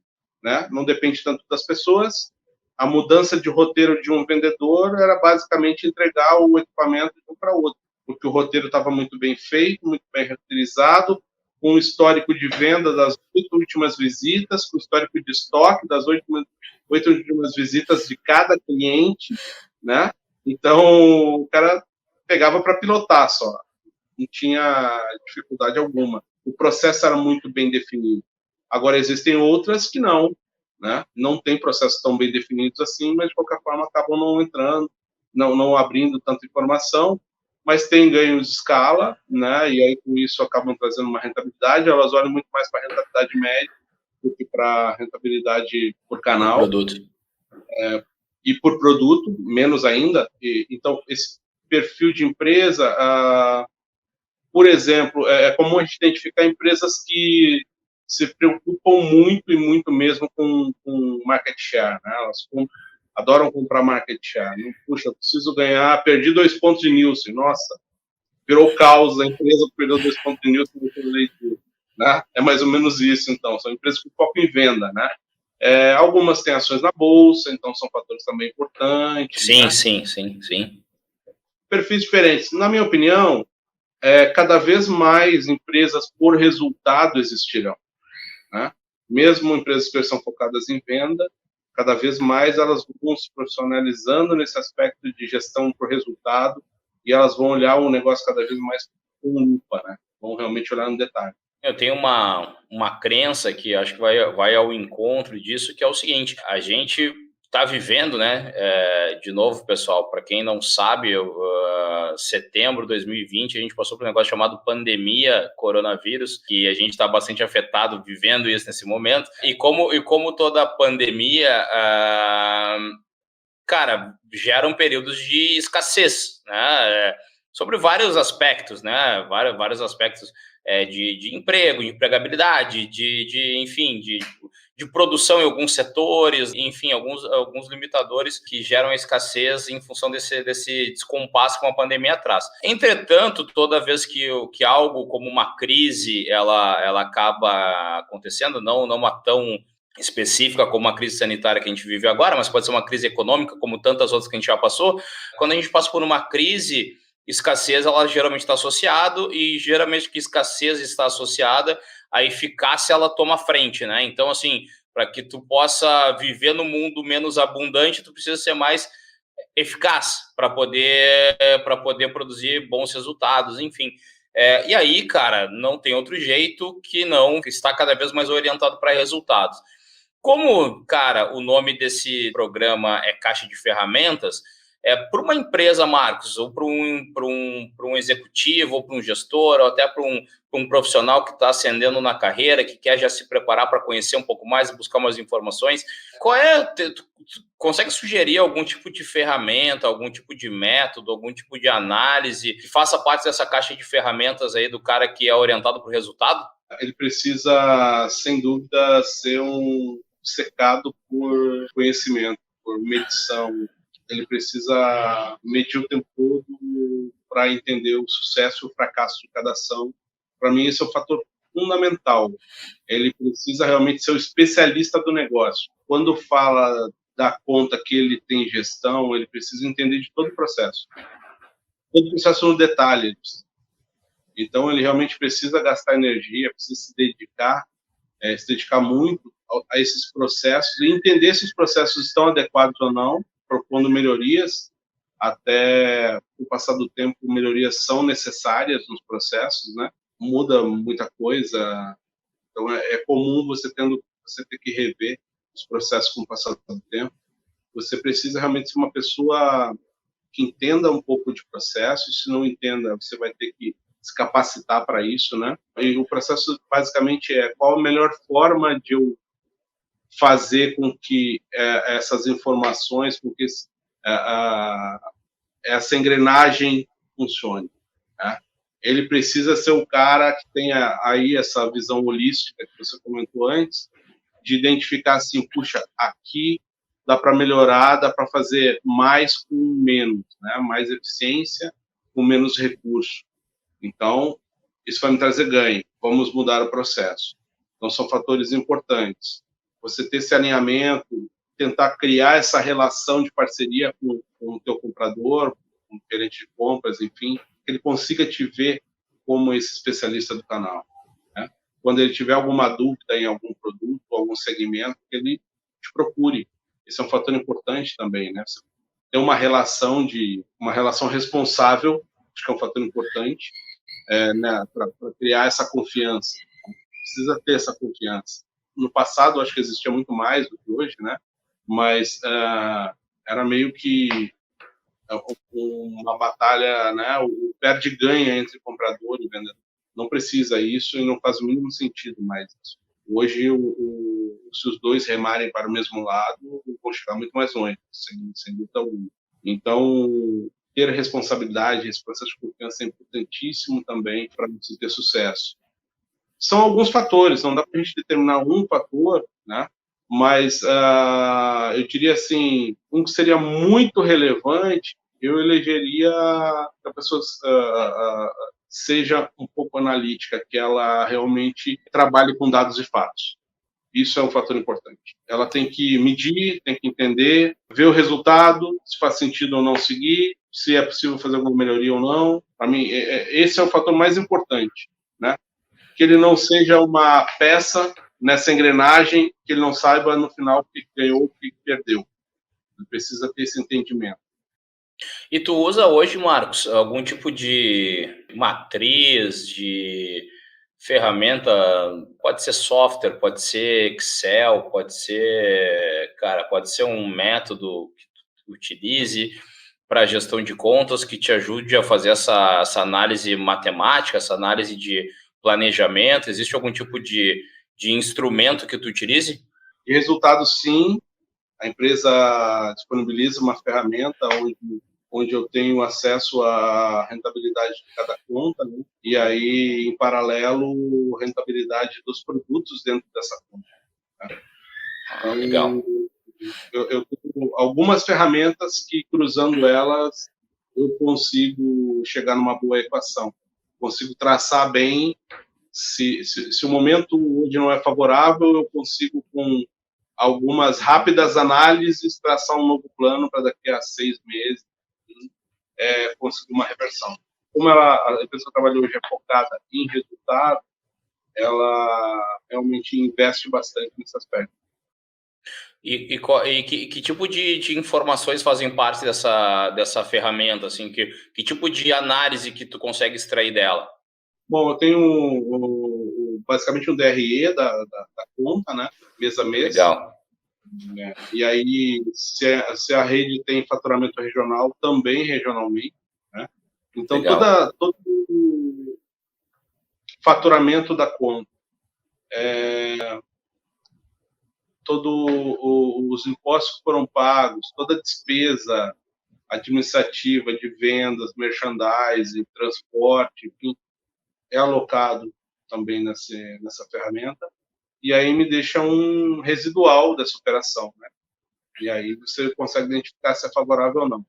né? Não depende tanto das pessoas. A mudança de roteiro de um vendedor era basicamente entregar o equipamento de um para outro, porque o roteiro estava muito bem feito, muito bem roteirizado, com um histórico de venda das 8 últimas visitas, com histórico de estoque das 8 últimas visitas de cada cliente, né? Então, o cara pegava para pilotar só, não tinha dificuldade alguma. O processo era muito bem definido. Agora, existem outras que não, né? Não tem processos tão bem definidos assim, mas, de qualquer forma, acabam não entrando, não abrindo tanta informação, mas tem ganhos de escala, né? E aí, com isso, acabam trazendo uma rentabilidade. Elas olham muito mais para a rentabilidade média do que para a rentabilidade por canal. Por produto. E por produto, menos ainda. Então, esse perfil de empresa... por exemplo, é comum a gente identificar empresas que se preocupam muito e muito mesmo com market share, né? Elas adoram comprar market share. Não, puxa, preciso ganhar, perdi 2 pontos de Nielsen. Nossa, virou caos, a empresa perdeu 2 pontos de Nielsen, né? É mais ou menos isso, então. São empresas que focam em venda, né? Algumas têm ações na bolsa, então são fatores também importantes. Sim, né? sim. Perfis diferentes. Na minha opinião, cada vez mais empresas por resultado existirão, né? Mesmo empresas que são focadas em venda, cada vez mais elas vão se profissionalizando nesse aspecto de gestão por resultado e elas vão olhar o negócio cada vez mais com lupa, né? Vão realmente olhar no detalhe. Eu tenho uma crença que acho que vai ao encontro disso, que é o seguinte: a gente está vivendo, né? De novo, pessoal, para quem não sabe, setembro de 2020 a gente passou por um negócio chamado pandemia coronavírus, que a gente está bastante afetado vivendo isso nesse momento. E como toda pandemia, cara, geram períodos de escassez, né? Sobre vários aspectos, né? Vários aspectos de emprego, de empregabilidade, enfim, de de produção em alguns setores, enfim, alguns limitadores que geram a escassez em função desse descompasso que uma pandemia traz. Entretanto, toda vez que algo como uma crise ela acaba acontecendo, não uma tão específica como a crise sanitária que a gente vive agora, mas pode ser uma crise econômica como tantas outras que a gente já passou. Quando a gente passa por uma crise, escassez ela geralmente está associado, e geralmente que escassez está associada, a eficácia ela toma frente, né? Então, assim, para que tu possa viver no mundo menos abundante, tu precisa ser mais eficaz para poder produzir bons resultados, enfim. E aí, cara, não tem outro jeito que não estar cada vez mais orientado para resultados. Como, cara, o nome desse programa é Caixa de Ferramentas, para uma empresa, Marcos, ou para um executivo, ou para um gestor, ou até para um profissional que está ascendendo na carreira, que quer já se preparar para conhecer um pouco mais e buscar umas informações, tu consegue sugerir algum tipo de ferramenta, algum tipo de método, algum tipo de análise que faça parte dessa caixa de ferramentas aí do cara que é orientado para o resultado? Ele precisa, sem dúvida, ser cercado por conhecimento, por medição. Ele precisa medir o tempo todo para entender o sucesso e o fracasso de cada ação. Para mim, esse é o fator fundamental. Ele precisa realmente ser o especialista do negócio. Quando fala da conta que ele tem gestão, ele precisa entender de todo o processo. Todo o processo no detalhe. Então, ele realmente precisa gastar energia, precisa se dedicar muito a esses processos e entender se os processos estão adequados ou não, propondo melhorias. Até o passar do tempo, melhorias são necessárias nos processos, né? Muda muita coisa, então é comum você ter que rever os processos com o passar do tempo. Você precisa realmente ser uma pessoa que entenda um pouco de processo. Se não entenda, você vai ter que se capacitar para isso, né? E o processo basicamente é qual a melhor forma de eu fazer com que essas informações, com que essa engrenagem funcione, né? Ele precisa ser o cara que tenha aí essa visão holística que você comentou antes, de identificar assim, puxa, aqui dá para melhorar, dá para fazer mais com menos, né? Mais eficiência com menos recurso. Então, isso vai me trazer ganho. Vamos mudar o processo. Então, são fatores importantes. Você ter esse alinhamento, tentar criar essa relação de parceria com o teu comprador, com o gerente de compras, enfim, que ele consiga te ver como esse especialista do canal, né? Quando ele tiver alguma dúvida em algum produto, algum segmento, que ele te procure. Esse é um fator importante também, né? Você ter uma relação responsável, acho que é um fator importante, né, para criar essa confiança. Precisa ter essa confiança. No passado, acho que existia muito mais do que hoje, né? Mas era meio que uma batalha, né? O perde-ganha entre comprador e vendedor. Não precisa isso e não faz o mínimo sentido mais isso. Hoje, se os dois remarem para o mesmo lado, vão chegar muito mais longe, sem dúvida alguma. Então, ter responsabilidade, esse processo de confiança é importantíssimo também para você ter sucesso. São alguns fatores, não dá para a gente determinar um fator, né? Mas eu diria assim, um que seria muito relevante, eu elegeria que a pessoa seja um pouco analítica, que ela realmente trabalhe com dados e fatos. Isso é um fator importante. Ela tem que medir, tem que entender, ver o resultado, se faz sentido ou não seguir, se é possível fazer alguma melhoria ou não. Para mim, esse é o fator mais importante, né? Que ele não seja uma peça nessa engrenagem, que ele não saiba no final o que ganhou, o que perdeu. Ele precisa ter esse entendimento. E tu usa hoje, Marcos, algum tipo de matriz, de ferramenta? Pode ser software, pode ser Excel, pode ser um método que tu utilize para gestão de contas que te ajude a fazer essa análise matemática, essa análise de planejamento. Existe algum tipo de instrumento que tu utilize? E resultado, sim. A empresa disponibiliza uma ferramenta onde eu tenho acesso à rentabilidade de cada conta, né? E aí, em paralelo, rentabilidade dos produtos dentro dessa conta, né? Ah, legal. Eu tenho algumas ferramentas que, cruzando elas, eu consigo chegar numa boa equação. Consigo traçar bem. Se o momento hoje não é favorável, eu consigo, com algumas rápidas análises, traçar um novo plano para daqui a 6 meses conseguir uma reversão. Como a empresa que eu trabalho hoje é focada em resultado, ela realmente investe bastante nesse aspecto. E que tipo de informações fazem parte dessa ferramenta? Assim, que tipo de análise que tu consegue extrair dela? Bom, eu tenho basicamente um DRE da conta, né? Mês a mês. Legal. Né? E aí, se a rede tem faturamento regional, também regionalmente. Né? Então, Legal. todo o faturamento da conta, todos os impostos que foram pagos, toda a despesa administrativa de vendas, merchandising, transporte, enfim, é alocado também nessa ferramenta. E aí me deixa um residual dessa operação, né? E aí você consegue identificar se é favorável ou não.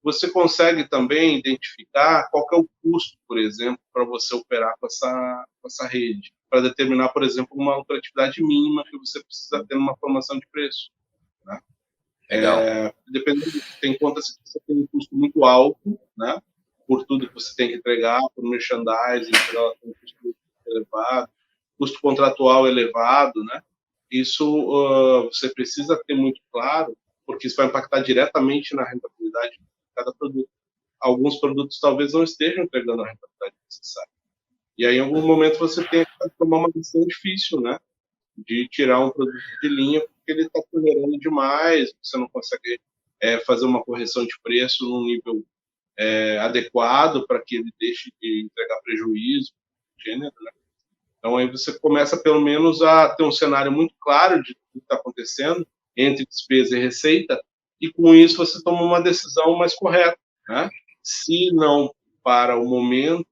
Você consegue também identificar qual que é o custo, por exemplo, para você operar com essa rede, para determinar, por exemplo, uma lucratividade mínima que você precisa ter numa formação de preço. Né? Legal. Dependendo, tem contas que você tem um custo muito alto, né? Por tudo que você tem que entregar, por merchandising, ela tem um custo muito elevado, custo contratual elevado, né? Isso você precisa ter muito claro, porque isso vai impactar diretamente na rentabilidade de cada produto. Alguns produtos talvez não estejam entregando a rentabilidade necessária. E aí, em algum momento, você tem que tomar uma decisão difícil, né? De tirar um produto de linha porque ele está tolerando demais, você não consegue fazer uma correção de preço num nível adequado para que ele deixe de entregar prejuízo, gênero, né? Então, aí você começa, pelo menos, a ter um cenário muito claro de o que está acontecendo entre despesa e receita, e com isso você toma uma decisão mais correta, né? Se não para o momento,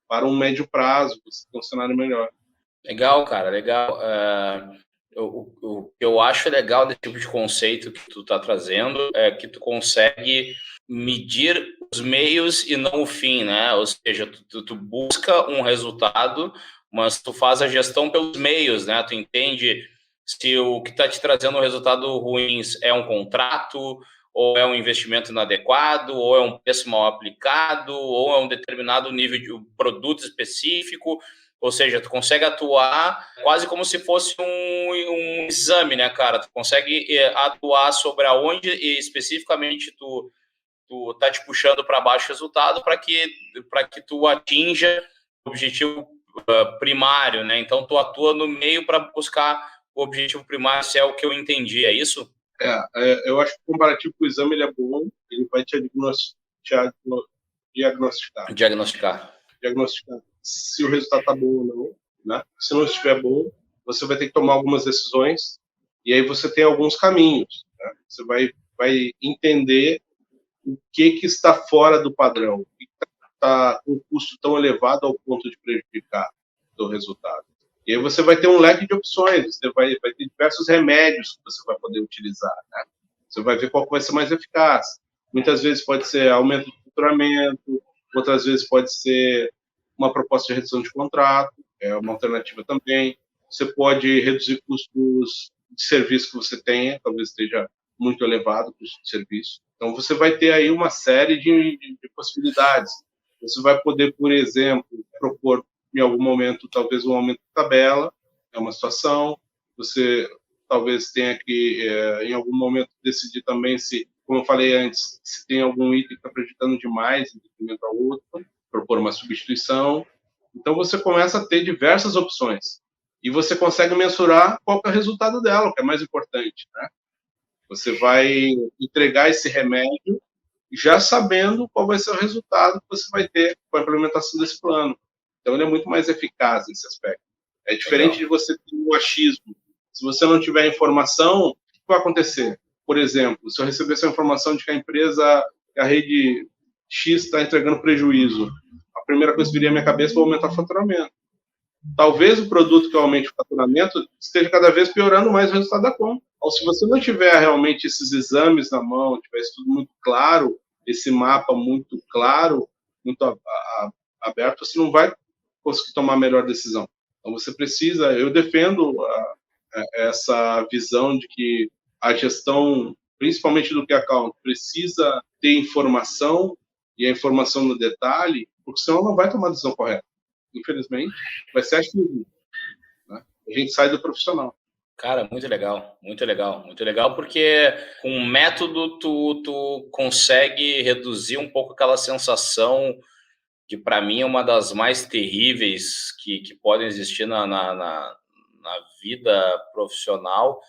para um médio prazo, você tem um cenário melhor. Legal, cara, legal. O que eu acho legal desse tipo de conceito que tu está trazendo é que tu consegue medir os meios e não o fim, né? Ou seja, tu busca um resultado, mas tu faz a gestão pelos meios, né? Tu entende se o que está te trazendo um resultado ruim é um contrato, ou é um investimento inadequado, ou é um preço mal aplicado, ou é um determinado nível de produto específico. Ou seja, tu consegue atuar quase como se fosse um exame, né, cara? Tu consegue atuar sobre aonde especificamente tu tá te puxando para baixo o resultado para que tu atinja o objetivo primário, né? Então, tu atua no meio para buscar o objetivo primário, se é o que eu entendi, é isso? Eu acho que o comparativo com o exame ele é bom, ele vai te diagnosticar. Diagnosticar se o resultado está bom ou não, né? Se não estiver bom, você vai ter que tomar algumas decisões e aí você tem alguns caminhos. Né? Você vai entender o que está fora do padrão, o que está com um custo tão elevado ao ponto de prejudicar o resultado. E aí você vai ter um leque de opções, você vai ter diversos remédios que você vai poder utilizar. Né? Você vai ver qual vai ser mais eficaz. Muitas vezes pode ser aumento de faturamento, outras vezes pode ser uma proposta de redução de contrato, é uma alternativa também. Você pode reduzir custos de serviço que você tenha, talvez esteja muito elevado o custo de serviço. Então, você vai ter aí uma série de possibilidades. Você vai poder, por exemplo, propor em algum momento, talvez um aumento de tabela, é uma situação. Você talvez tenha que, em algum momento, decidir também se, como eu falei antes, se tem algum item que está prejudicando demais em detrimento ao outro, propor uma substituição. Então, você começa a ter diversas opções. E você consegue mensurar qual é o resultado dela, o que é mais importante, né? Você vai entregar esse remédio já sabendo qual vai ser o resultado que você vai ter com a implementação desse plano. Então, ele é muito mais eficaz nesse aspecto. É diferente Legal. de você ter um achismo. Se você não tiver informação, o que vai acontecer? Por exemplo, se eu receber essa informação de que a empresa, que a rede X está entregando prejuízo, a primeira coisa que viria à minha cabeça é aumentar o faturamento. talvez o produto que aumente o faturamento esteja cada vez piorando mais o resultado da conta. Então, se você não tiver realmente esses exames na mão, tiver isso tudo muito claro, esse mapa muito claro, muito aberto, você não vai conseguir tomar a melhor decisão. Então, você precisa, eu defendo essa visão de que a gestão, principalmente do key account, precisa ter informação, e a informação no detalhe, porque senão não vai tomar a decisão correta. Infelizmente, vai ser assim, né? A gente sai do profissional. Cara, muito legal, muito legal, muito legal, porque com um método tu consegue reduzir um pouco aquela sensação que para mim é uma das mais terríveis que podem existir na vida profissional,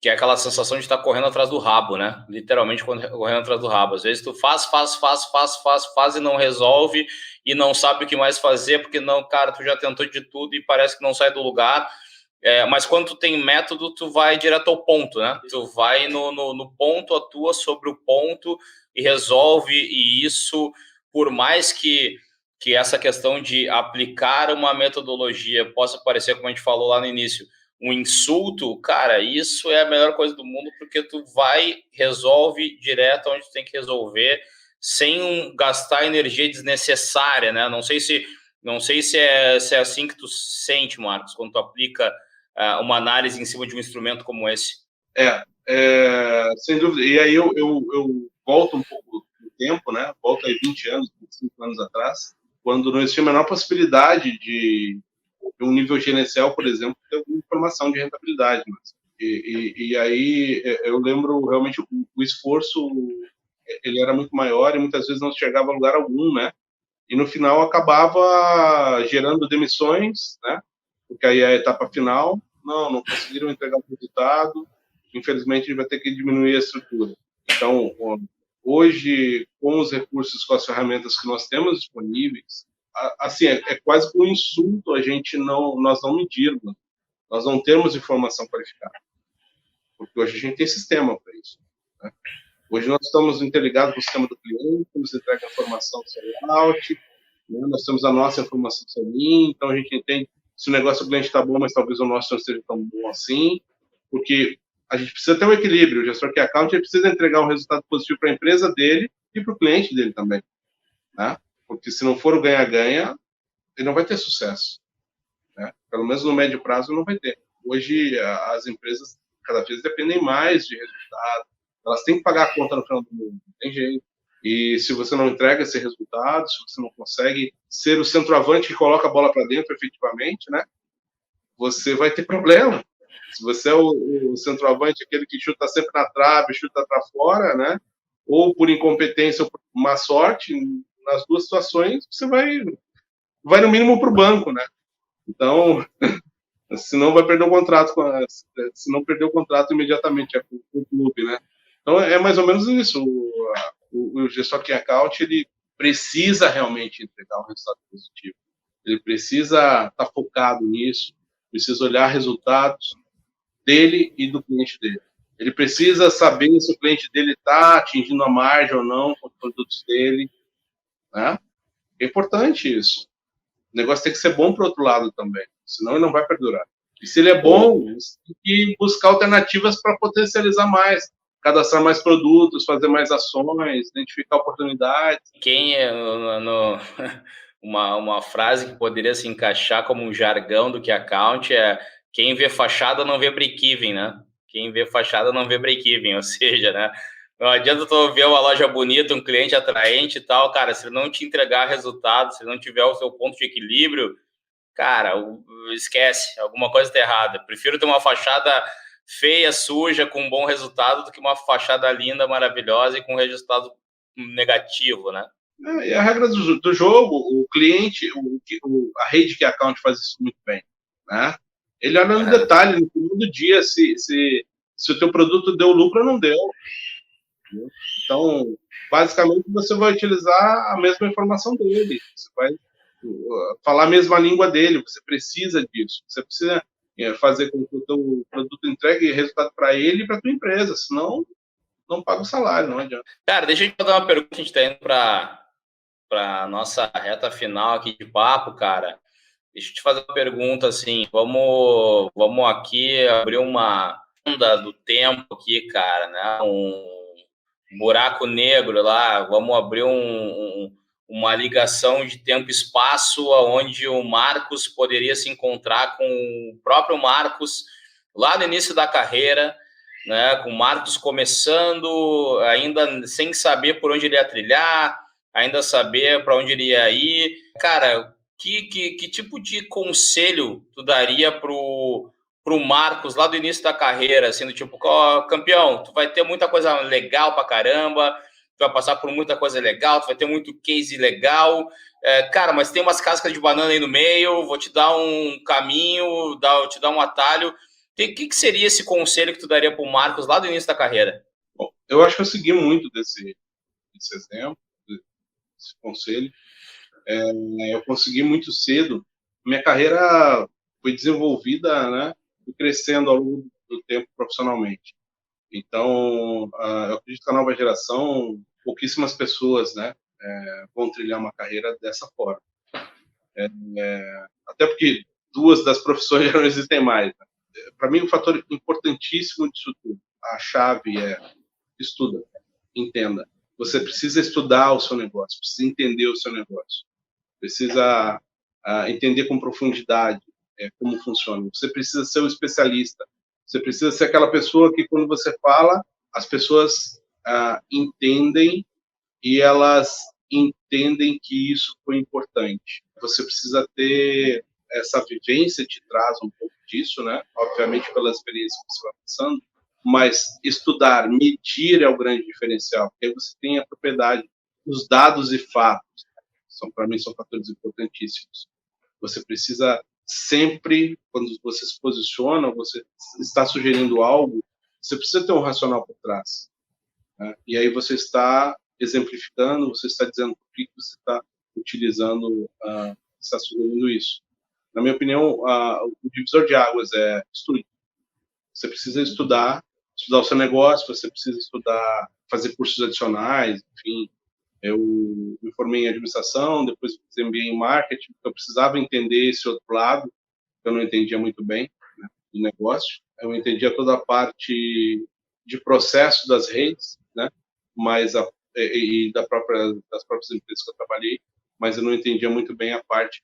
que é aquela sensação de estar correndo atrás do rabo, né? Literalmente correndo atrás do rabo. Às vezes tu faz e não resolve e não sabe o que mais fazer, porque não, cara, tu já tentou de tudo e parece que não sai do lugar. Mas quando tu tem método, tu vai direto ao ponto, né? Tu vai no ponto, atua sobre o ponto e resolve, e isso, por mais que essa questão de aplicar uma metodologia possa parecer, como a gente falou lá no início, um insulto, cara, isso é a melhor coisa do mundo, porque tu vai, resolve direto onde tu tem que resolver, sem gastar energia desnecessária, né? Não sei se é assim que tu sente, Marcos, quando tu aplica uma análise em cima de um instrumento como esse. Sem dúvida. E aí eu volto um pouco no tempo, né? Volto aí 20 anos, 25 anos atrás, quando não existia a menor possibilidade de um nível gerencial, por exemplo, ter alguma informação de rentabilidade. E aí eu lembro realmente o esforço, ele era muito maior e muitas vezes não chegava a lugar algum, né? E no final acabava gerando demissões, né? Porque aí é a etapa final, não conseguiram entregar o resultado, infelizmente a gente vai ter que diminuir a estrutura. Então, hoje, com os recursos, com as ferramentas que nós temos disponíveis, assim, é quase que um insulto nós não medirmos, nós não termos informação qualificada, porque hoje a gente tem sistema para isso, né? Hoje nós estamos interligados com o sistema do cliente, nos entrega a informação do sellout, né? Nós temos a nossa informação selling, então a gente entende se o negócio do cliente está bom, mas talvez o nosso não seja tão bom assim, porque a gente precisa ter um equilíbrio. O gestor que account ele precisa entregar um resultado positivo para a empresa dele e para o cliente dele também, né? Porque se não for o ganha-ganha, ele não vai ter sucesso, né? Pelo menos no médio prazo não vai ter. Hoje as empresas cada vez dependem mais de resultado, elas têm que pagar a conta no final do mês, não tem jeito. E se você não entrega esse resultado, se você não consegue ser o centroavante que coloca a bola para dentro efetivamente, né? Você vai ter problema. Se você é o centroavante, aquele que chuta sempre na trave, chuta para fora, né? Ou por incompetência ou por má sorte, nas duas situações, você vai no mínimo para o banco, né? Então, se não vai perder o contrato, se não perder o contrato imediatamente com o clube, né? Então, é mais ou menos isso. O gestor Key Account, ele precisa realmente entregar um resultado positivo. Ele precisa estar focado nisso, precisa olhar resultados dele e do cliente dele. Ele precisa saber se o cliente dele está atingindo a margem ou não com os produtos dele, né? É importante isso. O negócio tem que ser bom para o outro lado também, senão ele não vai perdurar. E se ele é bom, você tem que buscar alternativas para potencializar mais, cadastrar mais produtos, fazer mais ações, identificar oportunidades. Uma frase que poderia se encaixar como um jargão do Key Account é: quem vê fachada não vê break-even, né? Quem vê fachada não vê break-even, ou seja, né? Não adianta tu ver uma loja bonita, um cliente atraente e tal, cara, se ele não te entregar resultado, se ele não tiver o seu ponto de equilíbrio, cara, esquece, alguma coisa está errada. Prefiro ter uma fachada feia, suja, com um bom resultado, do que uma fachada linda, maravilhosa e com resultado negativo, né? E a regra do jogo, o cliente, a rede que account faz isso muito bem, né? Ele olha no detalhe, no final do dia, se o teu produto deu lucro ou não deu. Então, basicamente, você vai utilizar a mesma informação dele, você vai falar a mesma língua dele, você precisa disso, você precisa fazer com que o teu produto entregue resultado para ele e para a tua empresa, senão não paga o salário, não adianta. Cara, deixa eu te fazer uma pergunta, a gente está indo para a nossa reta final aqui de papo, cara. Deixa eu te fazer uma pergunta, assim, vamos aqui abrir uma onda do tempo aqui, cara, né? Um buraco negro lá, vamos abrir uma ligação de tempo e espaço onde o Marcos poderia se encontrar com o próprio Marcos lá no início da carreira, né? Com o Marcos começando, ainda sem saber por onde ele ia trilhar, ainda saber para onde ele ia ir. Cara, que tipo de conselho tu daria pro Marcos lá do início da carreira, assim, do tipo, campeão, tu vai ter muita coisa legal pra caramba, tu vai passar por muita coisa legal, tu vai ter muito case legal, cara, mas tem umas cascas de banana aí no meio, vou te dar um caminho, te dar um atalho. Que seria esse conselho que tu daria pro Marcos lá do início da carreira? Bom, eu acho que eu segui muito desse exemplo, desse conselho. Eu consegui muito cedo. Minha carreira foi desenvolvida, né? Fui crescendo ao longo do tempo profissionalmente. Então, eu acredito que a nova geração, pouquíssimas pessoas, né, vão trilhar uma carreira dessa forma. Até porque duas das profissões já não existem mais. Né? Para mim, um fator importantíssimo disso tudo, a chave é estuda, entenda. Você precisa estudar o seu negócio, precisa entender o seu negócio, precisa entender com profundidade como funciona. Você precisa ser um especialista. Você precisa ser aquela pessoa que, quando você fala, as pessoas entendem e elas entendem que isso foi importante. Você precisa ter essa vivência, te traz um pouco disso, né? Obviamente pela experiência que você vai passando, mas estudar, medir é o grande diferencial, porque aí você tem a propriedade dos dados e fatos. Para mim, são fatores importantíssimos. Você precisa sempre, quando você se posiciona, você está sugerindo algo, você precisa ter um racional por trás. Né? E aí você está exemplificando, você está dizendo por que você está utilizando, está sugerindo isso. Na minha opinião, o divisor de águas é estude. Você precisa estudar o seu negócio, você precisa estudar, fazer cursos adicionais, enfim. Eu me formei em administração, depois fiz MBA em marketing, porque eu precisava entender esse outro lado, que eu não entendia muito bem, né, do negócio. Eu entendia toda a parte de processo das redes, né, mas das próprias empresas que eu trabalhei, mas eu não entendia muito bem a parte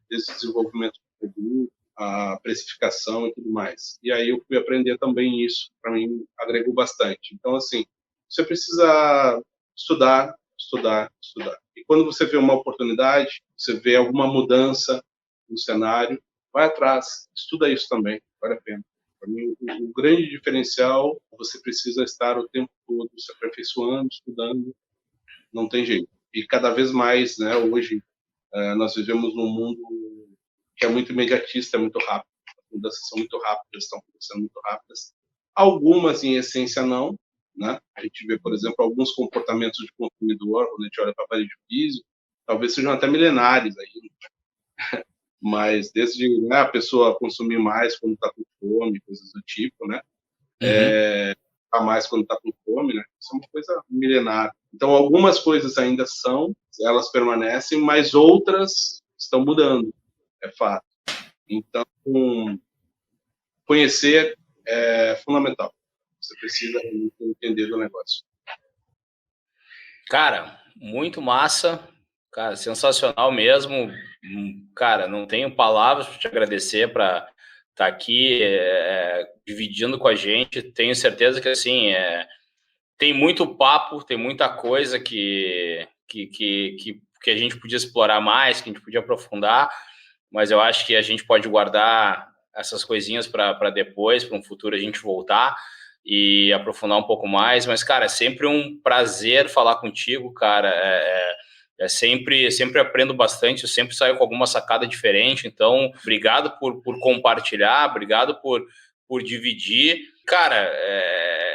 desse desenvolvimento do produto, a precificação e tudo mais. E aí eu fui aprender também isso, para mim agregou bastante. Então, assim, você precisa estudar, estudar, estudar. E quando você vê uma oportunidade, você vê alguma mudança no cenário, vai atrás, estuda isso também, vale a pena. Para mim, o grande diferencial, você precisa estar o tempo todo se aperfeiçoando, estudando, não tem jeito. E cada vez mais, né, hoje, nós vivemos num mundo que é muito imediatista, é muito rápido. As mudanças são muito rápidas, estão acontecendo muito rápidas. Algumas, em essência, não. Né? A gente vê, por exemplo, alguns comportamentos de consumidor, quando a gente olha para a parede física, talvez sejam até milenares ainda. Mas desde, né, a pessoa consumir mais quando está com fome, coisas do tipo, né? A mais quando está com fome, né? Isso é uma coisa milenar. Então, algumas coisas ainda elas permanecem, mas outras estão mudando, é fato. Então, conhecer é fundamental. Você precisa entender do negócio. Cara, muito massa. Cara, sensacional mesmo. Cara, não tenho palavras para te agradecer para estar aqui dividindo com a gente. Tenho certeza que, assim, tem muito papo, tem muita coisa que a gente podia explorar mais, que a gente podia aprofundar, mas eu acho que a gente pode guardar essas coisinhas para depois, para um futuro a gente voltar e aprofundar um pouco mais. Mas, cara, é sempre um prazer falar contigo, cara. Sempre aprendo bastante, eu sempre saio com alguma sacada diferente. Então, obrigado por compartilhar, obrigado por dividir. Cara,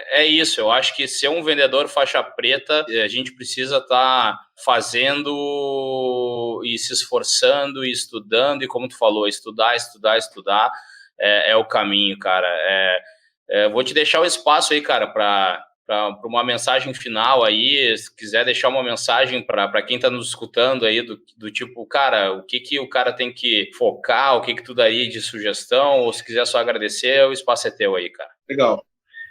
é isso. Eu acho que ser um vendedor faixa preta, a gente precisa estar fazendo e se esforçando e estudando. E como tu falou, estudar é o caminho, cara. Vou te deixar o espaço aí, cara, para para uma mensagem final aí, se quiser deixar uma mensagem para quem está nos escutando aí, do tipo, cara, o que o cara tem que focar, o que tu daria de sugestão, ou se quiser só agradecer, o espaço é teu aí, cara. Legal.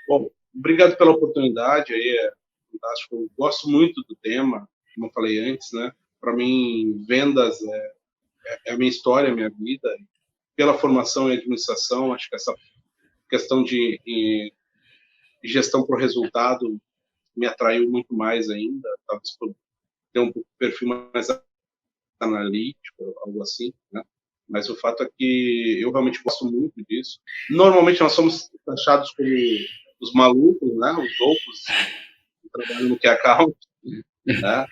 Bom, obrigado pela oportunidade aí, é fantástico. Eu gosto muito do tema, como eu falei antes, né? Para mim, vendas é a minha história, a minha vida. Pela formação em administração, acho que essa questão de gestão por resultado me atraiu muito mais ainda, talvez por ter um perfil mais analítico, algo assim, né? Mas o fato é que eu realmente gosto muito disso. Normalmente nós somos taxados como os malucos, né? Os loucos que trabalham no key account, né?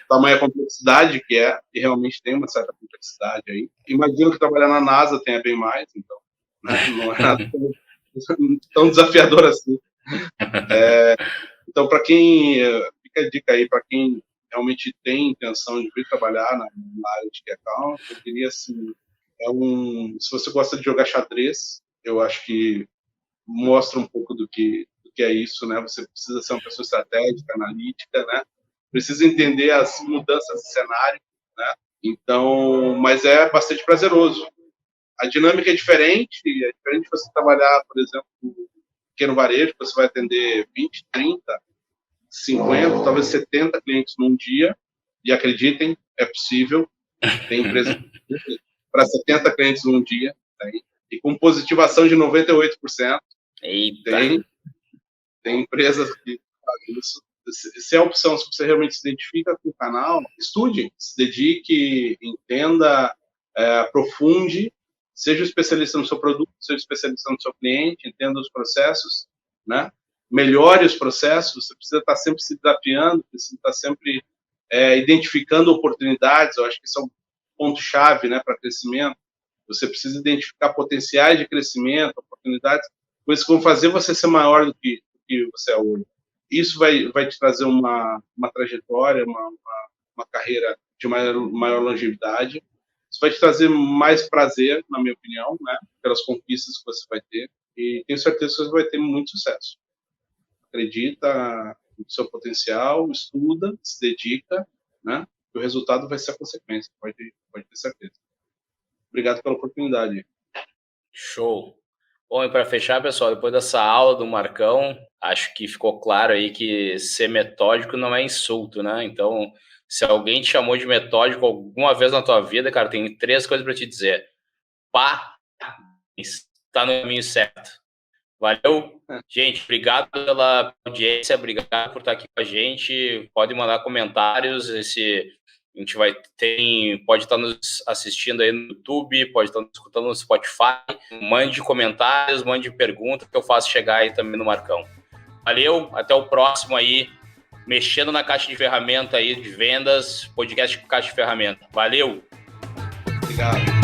Tamanha complexidade que é, e realmente tem uma certa complexidade aí. Imagino que trabalhar na NASA tenha bem mais, então, né? Não é nada tão desafiador assim. Então, para quem, fica a dica aí, para quem realmente tem intenção de vir trabalhar na área de key account, eu diria assim, se você gosta de jogar xadrez, eu acho que mostra um pouco do que é isso, né? Você precisa ser uma pessoa estratégica, analítica, né? Precisa entender as mudanças de cenário, né? Então, mas é bastante prazeroso. A dinâmica é diferente você trabalhar, por exemplo, pequeno varejo, você vai atender 20, 30, 50, talvez 70 clientes num dia, e acreditem, é possível. Tem empresas para 70 clientes num dia, tem, e com positivação de 98%. Eita. Tem empresas que fazem isso. Se é a opção, se você realmente se identifica com o canal, estude, se dedique, entenda, aprofunde, seja especialista no seu produto, seja especialista no seu cliente, entenda os processos, né? Melhore os processos, você precisa estar sempre se desafiando, precisa estar sempre identificando oportunidades. Eu acho que isso é um ponto-chave, né, para crescimento. Você precisa identificar potenciais de crescimento, oportunidades, coisas que vão fazer você ser maior do que você é hoje. Isso vai te trazer uma trajetória, uma carreira de maior longevidade. Isso vai te trazer mais prazer, na minha opinião, né, pelas conquistas que você vai ter. E tenho certeza que você vai ter muito sucesso. Acredita no seu potencial, estuda, se dedica, né? E o resultado vai ser a consequência, pode ter certeza. Obrigado pela oportunidade. Show. Bom, e para fechar, pessoal, depois dessa aula do Marcão, acho que ficou claro aí que ser metódico não é insulto, né? Então, se alguém te chamou de metódico alguma vez na tua vida, cara, tem 3 coisas para te dizer. Pá, está no caminho certo. Valeu, gente, obrigado pela audiência, obrigado por estar aqui com a gente. Pode mandar comentários, a gente pode estar nos assistindo aí no YouTube, pode estar nos escutando no Spotify. Mande comentários, mande perguntas que eu faço chegar aí também no Marcão. Valeu, até o próximo aí, mexendo na caixa de ferramenta aí de vendas, podcast com caixa de ferramenta. Valeu! Obrigado.